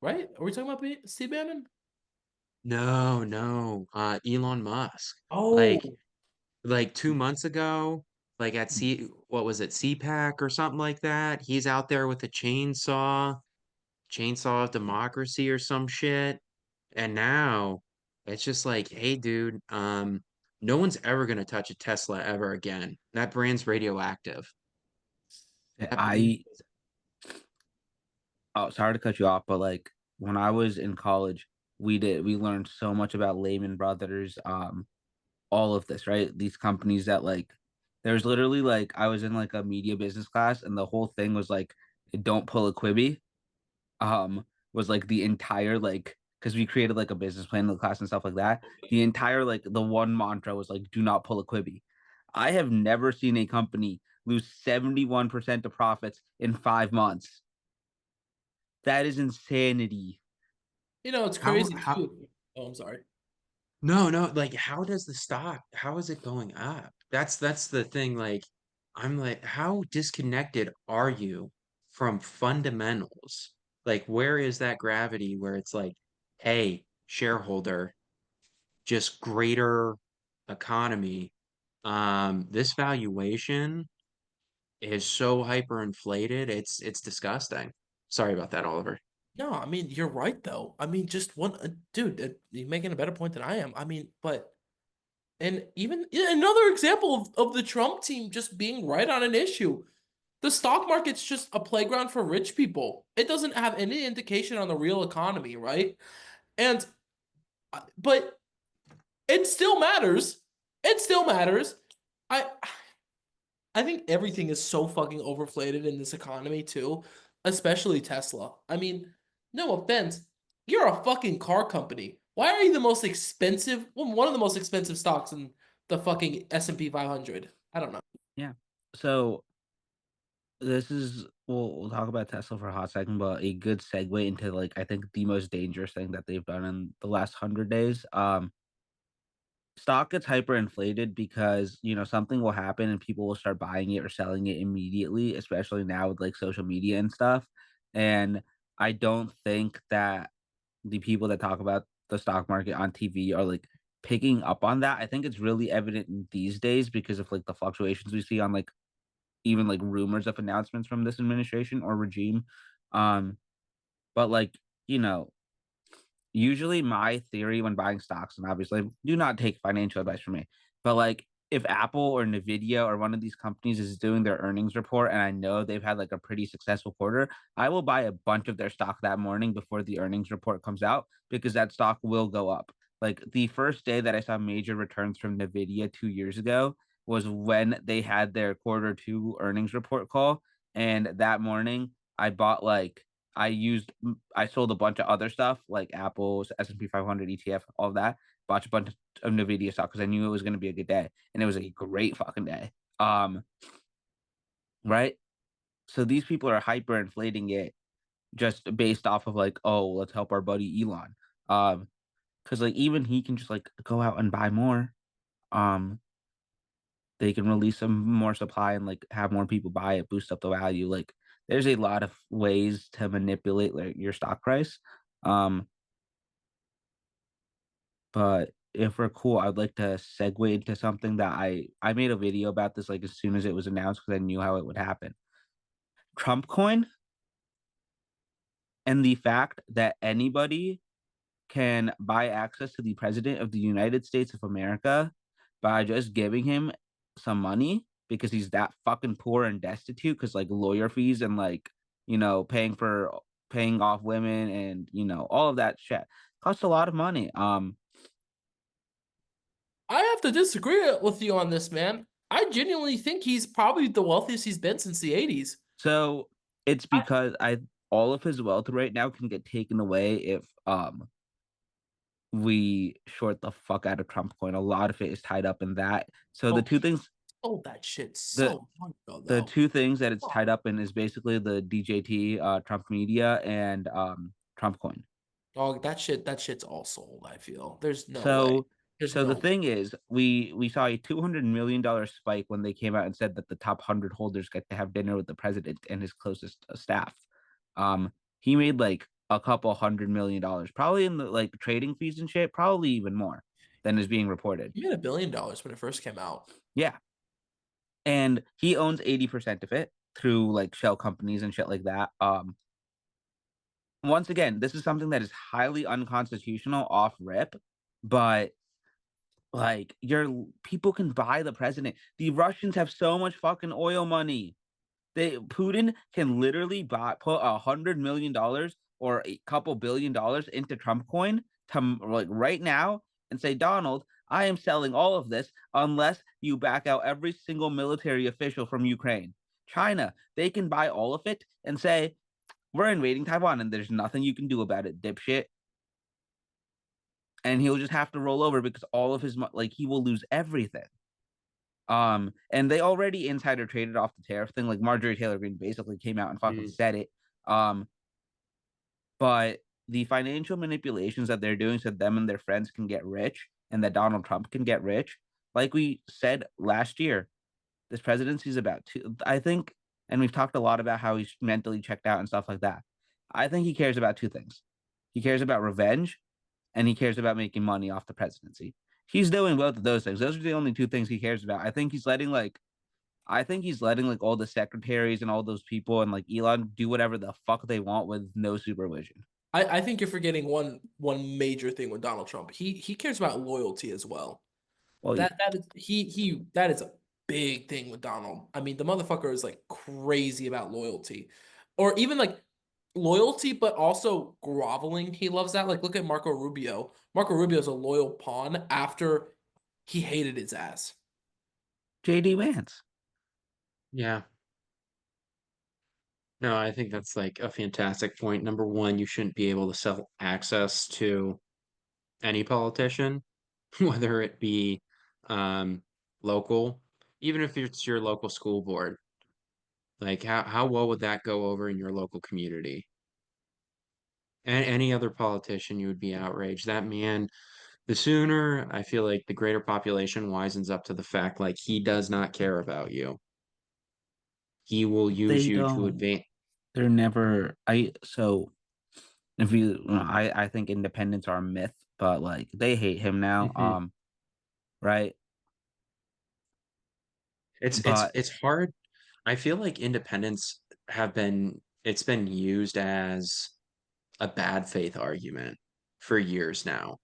right? Are we talking about Steve Bannon? No, no. Elon Musk. Oh, Like 2 months ago, like at what was it, CPAC or something like that? He's out there with a chainsaw of democracy or some shit. And now it's just like, hey, dude, no one's ever gonna touch a Tesla ever again. That brand's radioactive. That brand I oh, sorry to cut you off, but like when I was in college, we learned so much about Lehman Brothers, all of this, right? These companies that like there's literally like I was in like a media business class and the whole thing was like don't pull a Quibi. Was like the entire like because we created like a business plan in the class and stuff like that. The entire like the one mantra was like do not pull a Quibi. I have never seen a company lose 71% of profits in 5 months. That is insanity. it's how crazy how too. Oh, I'm sorry. no, no, like how does the stock, how is it going up? That's the thing. Like, I'm like, how disconnected are you from fundamentals? Like, where is that gravity where it's like, hey, shareholder, just greater economy. This valuation is so hyperinflated, it's disgusting. Sorry about that, Oliver. No, I mean you're right though. I mean, just one dude, you're making a better point than I am. I mean, but and even yeah, another example of the Trump team just being right on an issue. The stock market's just a playground for rich people. It doesn't have any indication on the real economy, right? And but it still matters. It still matters. I I think everything is so fucking overflated in this economy too, especially Tesla. I mean, no offense, you're a fucking car company. Why are you the most expensive, one of the most expensive stocks in the fucking S&P 500? I don't know. Yeah. So this is we'll talk about Tesla for a hot second, but a good segue into like I think the most dangerous thing that they've done in the last 100 days. stock gets hyperinflated because, something will happen and people will start buying it or selling it immediately, especially now with like social media and stuff. And I don't think that the people that talk about the stock market on TV are like picking up on that. I think it's really evident these days because of like the fluctuations we see on like even like rumors of announcements from this administration or regime. Um, but like, you know, usually my theory when buying stocks, and obviously do not take financial advice from me, but like if Apple or Nvidia or one of these companies is doing their earnings report and I know they've had like a pretty successful quarter, I will buy a bunch of their stock that morning before the earnings report comes out because that stock will go up. Like the first day that I saw major returns from Nvidia 2 years ago was when they had their quarter two earnings report call. And that morning I bought like I sold a bunch of other stuff like Apple's S&P 500 ETF, all of that. Bought a bunch of Nvidia stock because I knew it was going to be a good day, and it was a great fucking day. Right. So these people are hyperinflating it just based off of like, oh, let's help our buddy Elon. Because like even he can just like go out and buy more. Um, they can release some more supply and like have more people buy it, boost up the value. Like there's a lot of ways to manipulate like your stock price. Um, but if we're cool, I'd like to segue into something that I made a video about this like as soon as it was announced because I knew how it would happen. Trump coin and the fact that anybody can buy access to the president of the United States of America by just giving him some money because he's that fucking poor and destitute because like lawyer fees and like paying off women and all of that shit costs a lot of money. I have to disagree with you on this, man. I genuinely think he's probably the wealthiest he's been since the 80s. So it's because I all of his wealth right now can get taken away if we short the fuck out of Trump coin. A lot of it is tied up in that. So the Oh, two things sold that shit the so long ago, the though. two things that it's Oh, tied up in is basically the DJT, Trump Media, and Trump coin. dog, that shit's all sold, I feel. There's no way. So There's so the no thing is, we saw a $200 million spike when they came out and said that the top 100 holders get to have dinner with the president and his closest staff. He made like a couple $100 million, probably in the like trading fees and shit, probably even more than is being reported. He made $1 billion when it first came out. Yeah, and he owns 80% of it through like shell companies and shit like that. Once again, this is something that is highly unconstitutional off rip, but like your people can buy the president. The Russians have so much fucking oil money. Putin can literally put $100 million or a couple $1 billion into Trump coin to like right now and say, Donald, I am selling all of this unless you back out every single military official from Ukraine. China, they can buy all of it and say, we're invading Taiwan and there's nothing you can do about it, dipshit. And he'll just have to roll over because all of his like he will lose everything. And they already insider traded off the tariff thing. Like Marjorie Taylor Greene basically came out and fucking said it. Um, but the financial manipulations that they're doing so them and their friends can get rich and that Donald Trump can get rich, like we said last year, this presidency is about I think, and we've talked a lot about how he's mentally checked out and stuff like that. I think he cares about two things. He cares about revenge and he cares about making money off the presidency. He's doing both of those things. Those are the only two things he cares about. I think he's letting like all the secretaries and all those people and like Elon do whatever the fuck they want with no supervision. I think you're forgetting one major thing with Donald Trump. He cares about loyalty as well. Well, That is a big thing with Donald. I mean, the motherfucker is like crazy about loyalty. Or even like loyalty, but also groveling. He loves that. Like look at Marco Rubio. Marco Rubio is a loyal pawn after he hated his ass. JD Vance. Yeah. No, I think that's like a fantastic point. Number one, you shouldn't be able to sell access to any politician, whether it be um, local, even if it's your local school board. Like how well would that go over in your local community? And any other politician, you would be outraged. That man The sooner I feel like the greater population wisens up to the fact like he does not care about you. He will use They you to don't. advance. They're never. If I think independents are a myth, but like they hate him now. Mhm. Right. But It's hard. I feel like independents have been it's been used as a bad faith argument for years now.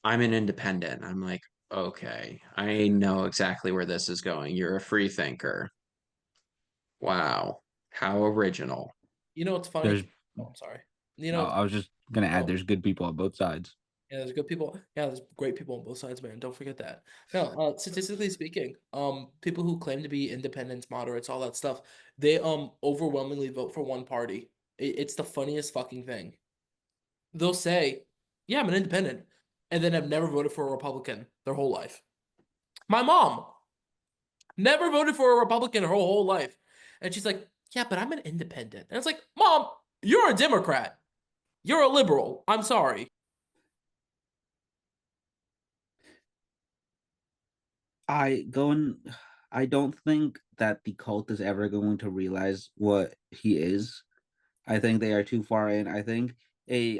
I'm an independent. I'm like, okay, I know exactly where this is going. You're a free thinker. Wow. How original. You know what's funny? there's. Oh, I'm sorry. You Oh, know, I was just gonna add. oh, There's good people on both sides. yeah, there's good people. Yeah, there's great people on both sides, man. Don't forget that. No, statistically speaking, people who claim to be independents, moderates, all that stuff, they overwhelmingly vote for one party. It's the funniest fucking thing. They'll say, "Yeah, I'm an independent," and then have never voted for a Republican their whole life. My mom never voted for a Republican her whole life, and she's like, "Yeah, but I'm an independent," and it's like, "Mom, you're a Democrat. You're a liberal. I'm sorry." I going. I don't think that the cult is ever going to realize what he is. I think they are too far in. I think a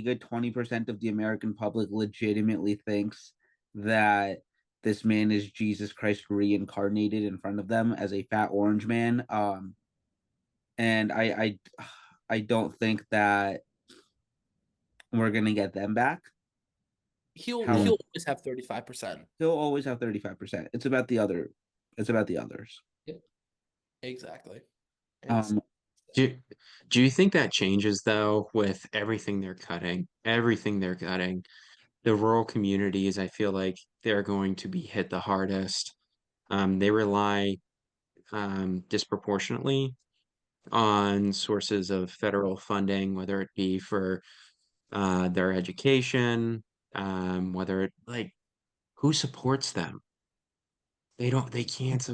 good 20% of the American public legitimately thinks that this man is Jesus Christ reincarnated in front of them as a fat orange man. And I don't think that we're gonna get them back. He'll How always have 35%. he'll always have 35%. It's about the other. It's about the others. Yep, exactly. It's Um, do do you think that changes though with everything they're cutting? Everything they're cutting. The rural communities, I feel like they're going to be hit the hardest. They rely disproportionately on sources of federal funding, whether it be for their education, whether it like who supports them? They can't,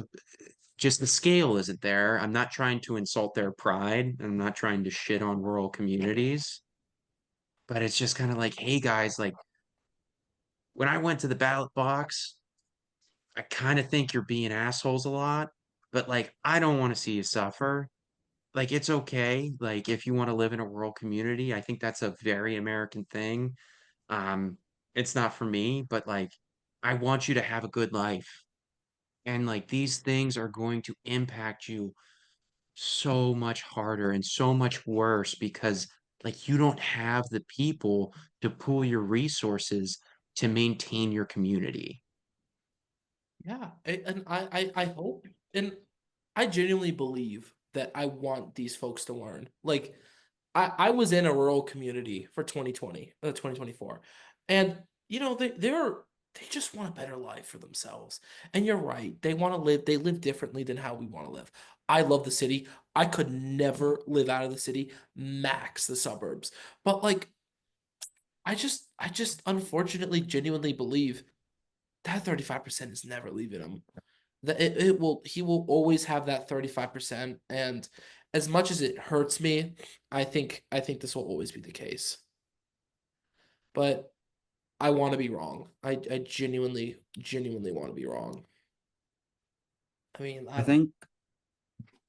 just the scale isn't there. I'm not trying to insult their pride. I'm not trying to shit on rural communities, but it's just kind of like, hey guys, like when I went to the ballot box, I kind of think you're being assholes a lot, but like I don't want to see you suffer. Like it's okay. Like if you want to live in a rural community, I think that's a very American thing. Um, it's not for me, but like I want you to have a good life. And like these things are going to impact you so much harder and so much worse because like you don't have the people to pool your resources to maintain your community. yeah, and I hope and I genuinely believe that I want these folks to learn. Like I was in a rural community for 2024. And they just want a better life for themselves. And you're right. They live differently than how we want to live. I love the city. I could never live out of the city, max the suburbs. But like I just unfortunately genuinely believe that 35% is never leaving him. That it will he will always have that 35%. And as much as it hurts me, I think this will always be the case. But I want to be wrong. I genuinely want to be wrong. I mean, I I don't know. think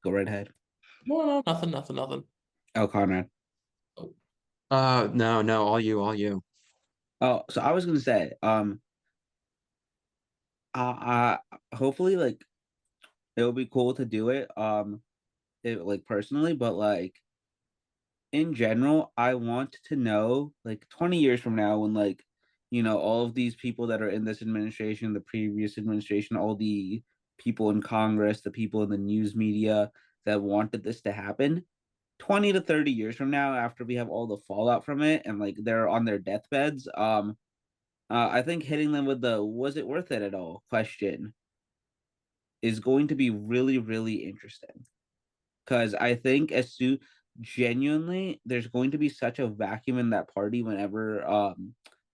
go right ahead. No, nothing. Oh, Conrad. Oh, No, no, all you. Oh, so I was gonna say, hopefully, like it would be cool to do it, like personally, but like in general, I want to know, like 20 years from now, when like all of these people that are in this administration, the previous administration, all the people in Congress, the people in the news media that wanted this to happen, 20 to 30 years from now, after we have all the fallout from it and like they're on their deathbeds, I think hitting them with the "was it worth it at all" question is going to be really, really interesting. Because I think as soon genuinely, there's going to be such a vacuum in that party whenever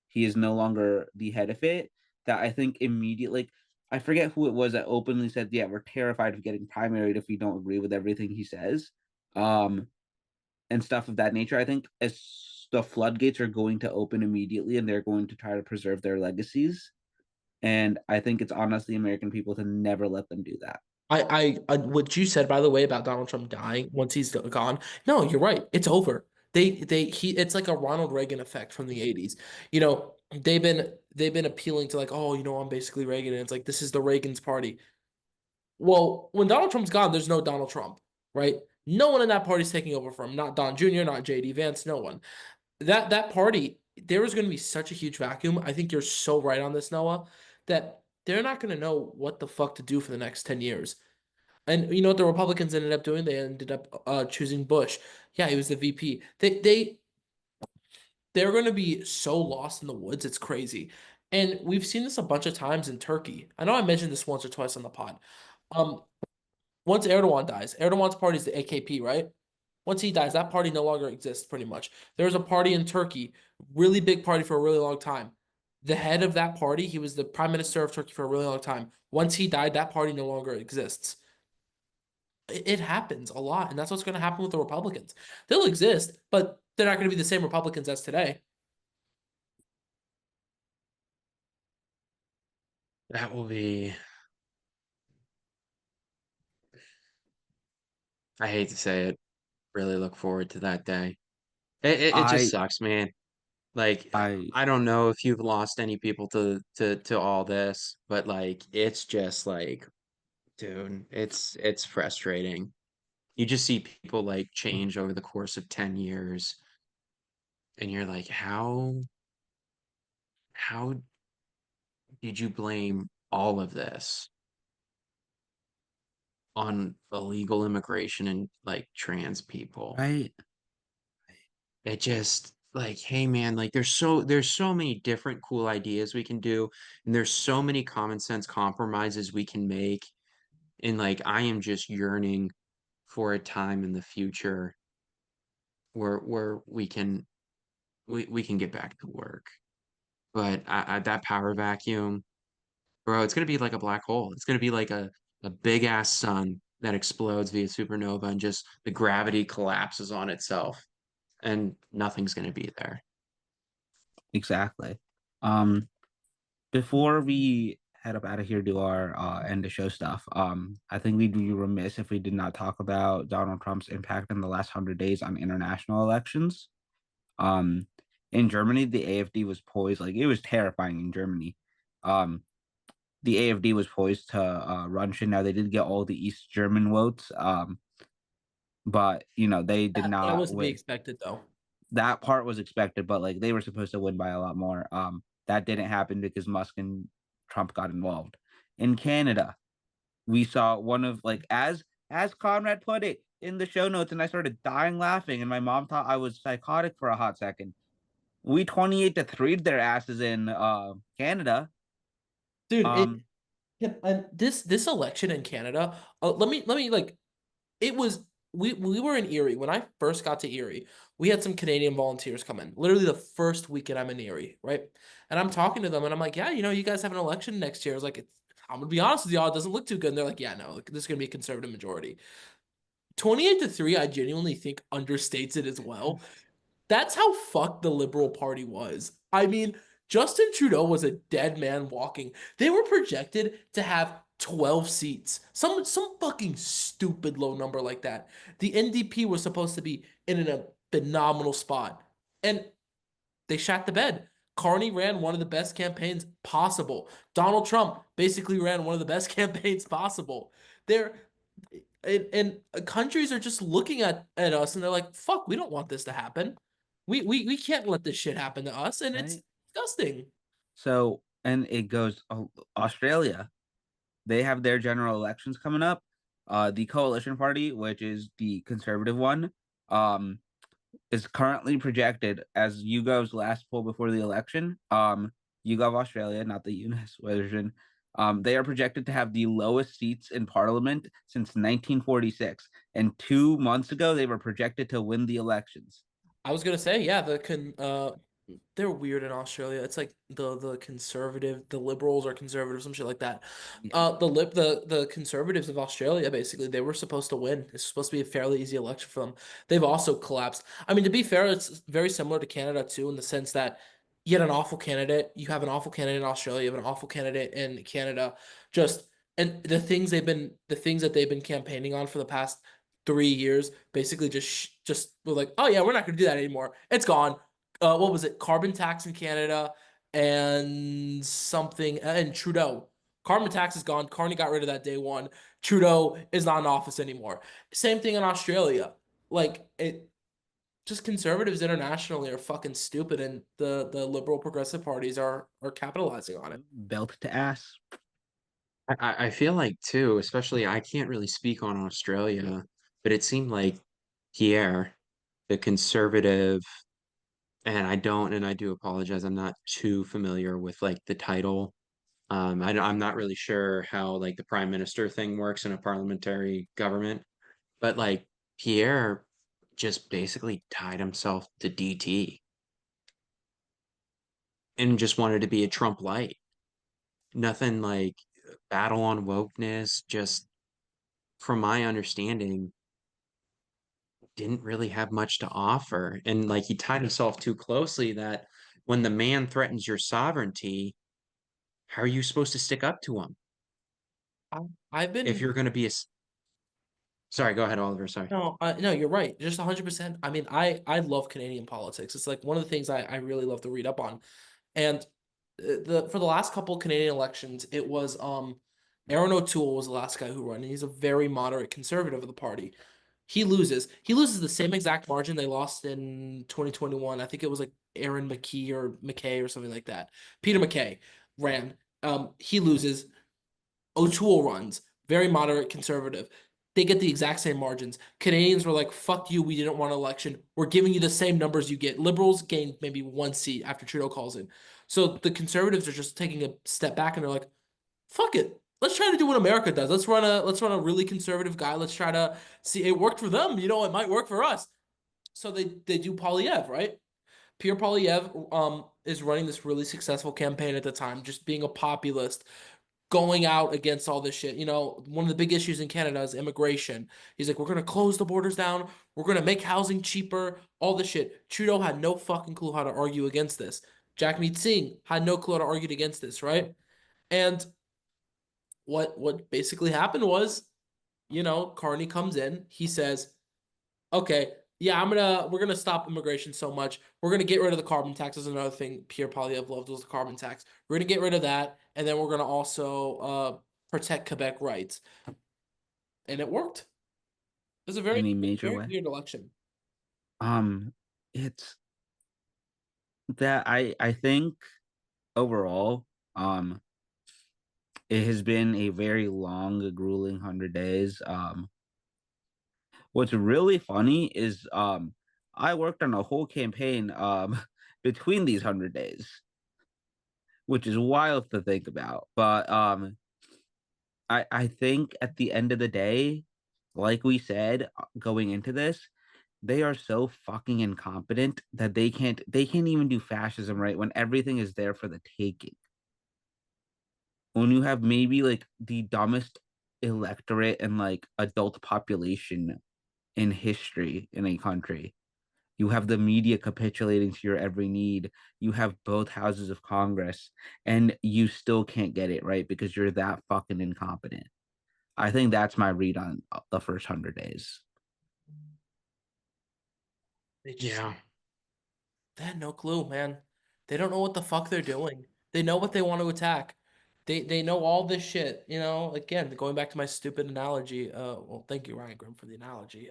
he is no longer the head of it, that I think immediately, like, I forget who it was that openly said, "Yeah, we're terrified of getting primaried if we don't agree with everything he says," um, and stuff of that nature. I think as the floodgates are going to open immediately, and they're going to try to preserve their legacies. And I think it's honestly American people to never let them do that. What you said, by the way, about Donald Trump dying once he's gone. No, you're right. It's over. It's like a Ronald Reagan effect from the 80s. You know, they've been appealing to like, oh, I'm basically Reagan, and it's like this is the Reagan's party. Well, when Donald Trump's gone, there's no Donald Trump, right? No one in that party's taking over from him. Not Don Jr., not JD Vance, no one. That party, there is going to be such a huge vacuum. I think you're so right on this, Noah, that they're not going to know what the fuck to do for the next 10 years. And you know what the Republicans ended up doing? They ended up choosing Bush. Yeah, he was the VP. They're going to be so lost in the woods. It's crazy. And we've seen this a bunch of times in Turkey. I know I mentioned this once or twice on the pod. Um, Once Erdogan dies, Erdogan's party is the AKP, right? Once he dies, that party no longer exists pretty much. There was a party in Turkey, really big party for a really long time. The head of that party, he was the prime minister of Turkey for a really long time. Once he died, that party no longer exists. It happens a lot, and that's what's going to happen with the Republicans. They'll exist, but they're not going to be the same Republicans as today. That will be, I hate to say it, really look forward to that day. It just I sucks, man. Like I I don't know if you've lost any people to all this, but like it's just like, dude, it's frustrating. You just see people like change over the course of 10 years, and you're like, how did you blame all of this on illegal immigration and like trans people? I It just like, hey man, like there's so many different cool ideas we can do, and there's so many common sense compromises we can make. And like I am just yearning for a time in the future where we can get back to work. But that power vacuum, bro, it's gonna be like a black hole. It's gonna be like a big ass sun that explodes via supernova, and just the gravity collapses on itself, and nothing's gonna be there. exactly. Um, Before we head up out of here to our end of show stuff, I think we'd be remiss if we did not talk about Donald Trump's impact in the last 100 days on international elections. Um, in Germany, the AfD was poised, like it was terrifying in Germany. Um, the AfD was poised to run shit. Now they did get all the East German votes, but they did That not was to be win. expected, though. That part was expected, but like they were supposed to win by a lot more. That didn't happen because Musk and Trump got involved. In Canada, we saw one of like as Conrad put it in the show notes, and I started dying laughing, and my mom thought I was psychotic for a hot second. We 28-3 their asses in Canada. Dude, Um, and this election in Canada, let me like it was we were in Erie when I first got to Erie. We had some Canadian volunteers come in. Literally the first weekend I'm in Erie, right? And I'm talking to them and I'm like, yeah, you guys have an election next year. I was like, I'm gonna be honest with y'all, it doesn't look too good. And they're like, yeah, no, this is gonna be a conservative majority. 28-3, I genuinely think understates it as well. That's how fucked the Liberal Party was. I mean, Justin Trudeau was a dead man walking. They were projected to have 12 seats. Some fucking stupid low number like that. The NDP was supposed to be in a phenomenal spot. And they shot the bed. Carney ran one of the best campaigns possible. Donald Trump basically ran one of the best campaigns possible. They're and countries are just looking at us and they're like, "Fuck, we don't want this to happen. We can't let this shit happen to us." And it's right. disgusting. So and it goes Australia. They have their general elections coming up. The Coalition Party, which is the conservative one, um, is currently projected as YouGov's last poll before the election. YouGov Australia, not the US version. They are projected to have the lowest seats in Parliament since 1946, and 2 months ago they were projected to win the elections. I was gonna say, yeah, the they're weird in Australia. It's like the conservative, the liberals are conservative, some shit like that. The conservatives of Australia basically they were supposed to win. It's supposed to be a fairly easy election for them. They've also collapsed. I mean, to be fair, it's very similar to Canada too, in the sense that you had an awful candidate. You have an awful candidate in Australia. You have an awful candidate in Canada. Just and the things that they've been campaigning on for the past 3 years, basically just were like, oh yeah, we're not gonna do that anymore. It's gone. What was it? Carbon tax in Canada and something and Trudeau. Carbon tax is gone. Carney got rid of that day one. Trudeau is not in office anymore. Same thing in Australia. Like it just conservatives internationally are fucking stupid and the liberal progressive parties are capitalizing on it. Belt to ass. I feel like too, especially I can't really speak on Australia, but it seemed like Pierre, the conservative, and I do apologize, I'm not too familiar with like the title. I'm not really sure how like the prime minister thing works in a parliamentary government, but like Pierre just basically tied himself to DT and just wanted to be a Trump light. Nothing like battle on wokeness, just from my understanding, didn't really have much to offer. And like he tied himself too closely that when the man threatens your sovereignty, how are you supposed to stick up to him? I've If been you're going to be a sorry, go ahead, Oliver. Sorry. No, no, you're right. Just 100%. I mean, I love Canadian politics. It's like one of the things I really love to read up on. And the for the last couple Canadian elections, it was Aaron O'Toole was the last guy who won, and he's a very moderate conservative of the party. He loses. He loses the same exact margin they lost in 2021. I think it was like Aaron McKee or McKay or something like that. Peter McKay ran. He loses. O'Toole runs, very moderate conservative. They get the exact same margins. Canadians were like, fuck you, we didn't want an election. We're giving you the same numbers you get. Liberals gained maybe one seat after Trudeau calls in. So the conservatives are just taking a step back and they're like, fuck it. Let's try to do what America does. Let's run a really conservative guy. Let's try to see it worked for them. It might work for us. So they do Polyev, right? Pierre Polyev is running this really successful campaign at the time, just being a populist, going out against all this shit. One of the big issues in Canada is immigration. He's like, we're going to close the borders down. We're going to make housing cheaper, all this shit. Trudeau had no fucking clue how to argue against this. Jagmeet Singh had no clue how to argue against this, right? And what basically happened was, Carney comes in, he says, okay, yeah, we're gonna stop immigration so much. We're gonna get rid of the carbon tax. Is another thing Pierre Poilievre loved was the carbon tax. We're gonna get rid of that, and then we're gonna also protect Quebec rights, and it worked. It was a very In a major very way. weird election. Um, it's that I think overall, it has been a very long, grueling 100 days. What's really funny is I worked on a whole campaign between these 100 days, which is wild to think about. But I think at the end of the day, like we said, going into this, they are so fucking incompetent that they can't even do fascism right when everything is there for the taking. When you have maybe like the dumbest electorate and like adult population in history in a country. You have the media capitulating to your every need. You have both houses of Congress, and you still can't get it right because you're that fucking incompetent. I think that's my read on the first 100 days. They just Yeah. they had no clue, man. They don't know what the fuck they're doing. They know what they want to attack. They know all this shit. Again, going back to my stupid analogy. Well, thank you, Ryan Grimm, for the analogy.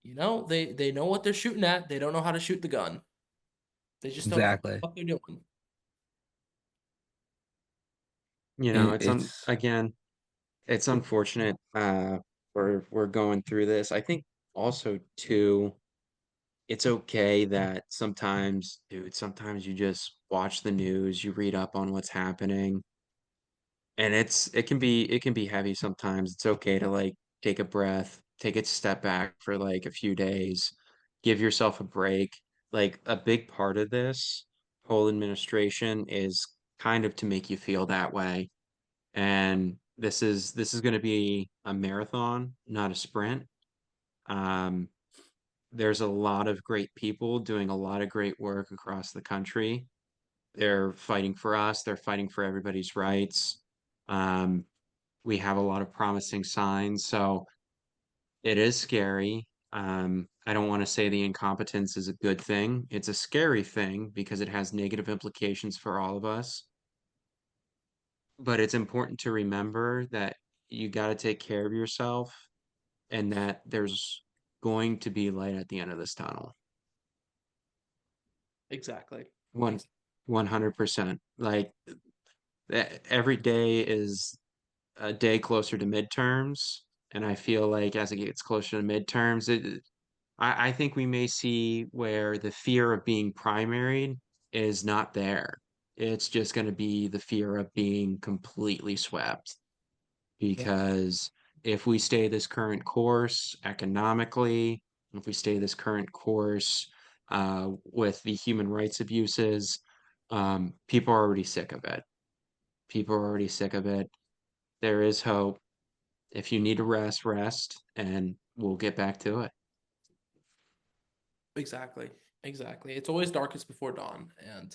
They know what they're shooting at. They don't know how to shoot the gun. They just don't know Exactly. what they're doing. It's It's again, it's unfortunate we're going through this. I think also too, it's okay that sometimes, dude, sometimes you just watch the news, you read up on what's happening, and it can be heavy sometimes. It's okay to like take a breath, take a step back for like a few days, give yourself a break. like a big part of this whole administration is kind of to make you feel that way. And this is going to be a marathon, not a sprint. Um, there's a lot of great people doing a lot of great work across the country. They're fighting for us, they're fighting for everybody's rights. Um, we have a lot of promising signs, so it is scary. I don't want to say the incompetence is a good thing. It's a scary thing because it has negative implications for all of us. But it's important to remember that you got to take care of yourself and that there's going to be light at the end of this tunnel. Exactly. One, 100%. Like every day is a day closer to midterms, and I feel like as it gets closer to midterms, I think we may see where the fear of being primaried is not there. It's just going to be the fear of being completely swept. Yeah. Because if we stay this current course economically, if we stay this current course with the human rights abuses, people are already sick of it. People are already sick of it. There is hope. If you need to rest, rest, and we'll get back to it. Exactly. Exactly. It's always darkest before dawn, and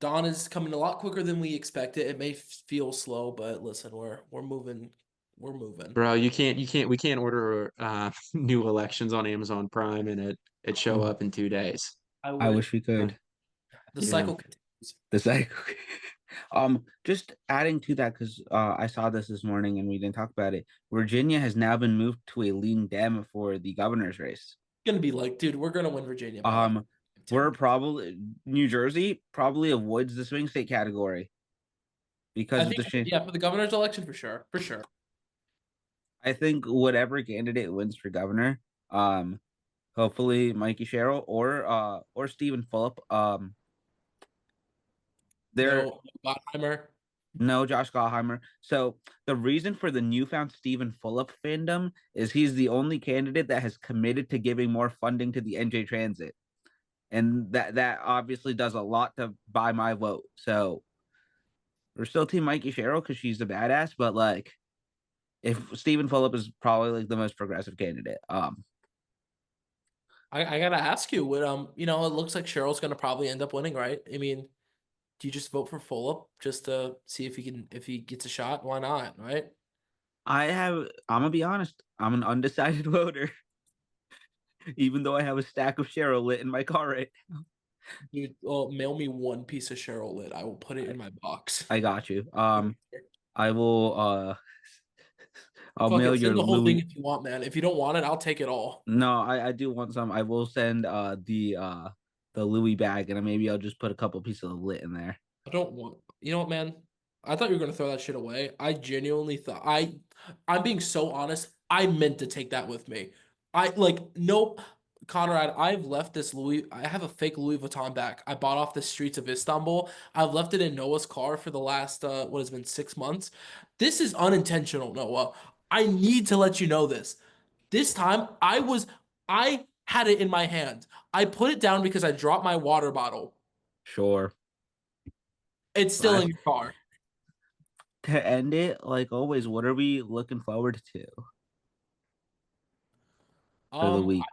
dawn is coming a lot quicker than we expected. It may feel slow, but listen, we're moving. We're moving. Bro, we can't order new elections on Amazon Prime and it show up in 2 days. I I wish wish we could. the Yeah. cycle continues. The cycle. Just adding to that because I saw this morning and we didn't talk about it. Virginia has now been moved to a lean Dem for the governor's race. It's gonna be like, dude, we're gonna win Virginia by like 10 We're probably New Jersey probably avoids the swing state category because I of think, the shit. yeah, for the governor's election for sure, for sure. I think whatever candidate wins for governor, hopefully Mikey Sherrill or Stephen Phillip. They're No, Gottheimer. No, Josh Gottheimer. So the reason for the newfound Stephen Fulop fandom is he's the only candidate that has committed to giving more funding to the NJ Transit, and that obviously does a lot to buy my vote. So we're still Team Mikey Sherrill because she's a badass, but like, if Stephen Fulop is probably like the most progressive candidate. I gotta ask you, what it looks like Cheryl's gonna probably end up winning, right? I mean, do you just vote for Fulop just to see if he gets a shot? Why not, right? I'm gonna be honest, I'm an undecided voter, even though I have a stack of Cheryl lit in my car right. Dude, well, mail me one piece of Cheryl lit. I will put it in my box. I got you. I will I'll Fuck mail it, your send the whole thing Louis. if you want, man. If you don't want it, I'll take it all. No, I do want some. I will send the Louis bag and maybe I'll just put a couple pieces of lit in there. I don't want. You know what, man? I thought you were gonna throw that shit away. I genuinely thought I'm being so honest. I meant to take that with me. I like nope, Conrad. I've left this Louis. I have a fake Louis Vuitton bag. I bought off the streets of Istanbul. I've left it in Noah's car for the last what has been 6 months. This is unintentional, Noah. I need to let you know this. This time I had it in my hand. I put it down because I dropped my water bottle. Sure. It's still Last in your car. to end it, like always, what are we looking forward to for the Um, week?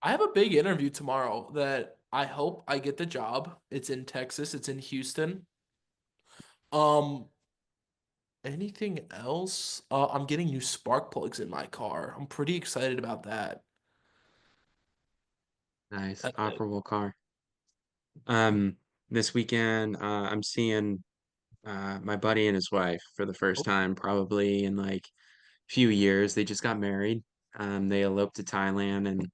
I have a big interview tomorrow that I hope I get the job. It's in Texas. It's in Houston. Um, anything else? I'm getting new spark plugs in my car. I'm pretty excited about that. Nice, That's it. operable car. Um, this weekend, I'm seeing my buddy and his wife for the first Oh, time probably in like a few years. They just got married. They eloped to Thailand and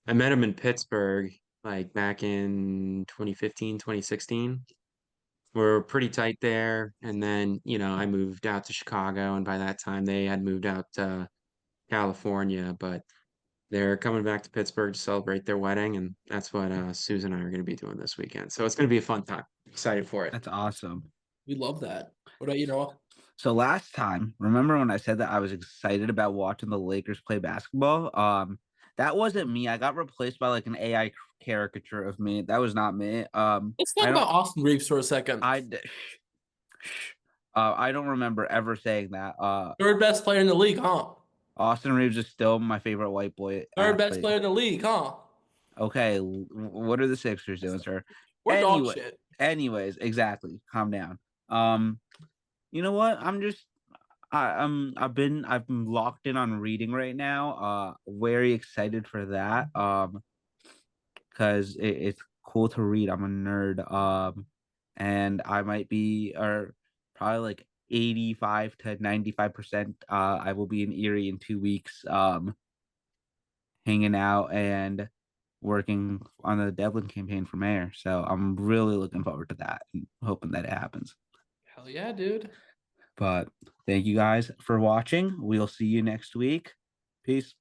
I met him in Pittsburgh like back in 2015, 2016. We're pretty tight there. And then, I moved out to Chicago and by that time they had moved out to California, but they're coming back to Pittsburgh to celebrate their wedding, and that's what Susan and I are going to be doing this weekend. So it's going to be a fun time. Excited for it. That's awesome. we love that. What about you, Noah? So last time, remember when I said that I was excited about watching the Lakers play basketball? That wasn't me. I got replaced by like an AI caricature of me. That was not me. Let's talk I don't. about Austin Reeves for a second. I don't remember ever saying that. Third best player in the league, huh? Austin Reeves is still my favorite white boy Third best athlete. player in the league, huh? Okay, what are the Sixers doing, sir? We're dog Anyway, shit. anyways, exactly. Calm down. You know what? I've been locked in on reading right now. Very excited for that. Because it's cool to read. I'm a nerd. And I might be or probably like 85 to 95%. I will be in Erie in 2 weeks. Hanging out and working on the Devlin campaign for mayor. So I'm really looking forward to that and hoping that it happens. Hell yeah, dude. But thank you guys for watching. We'll see you next week. Peace.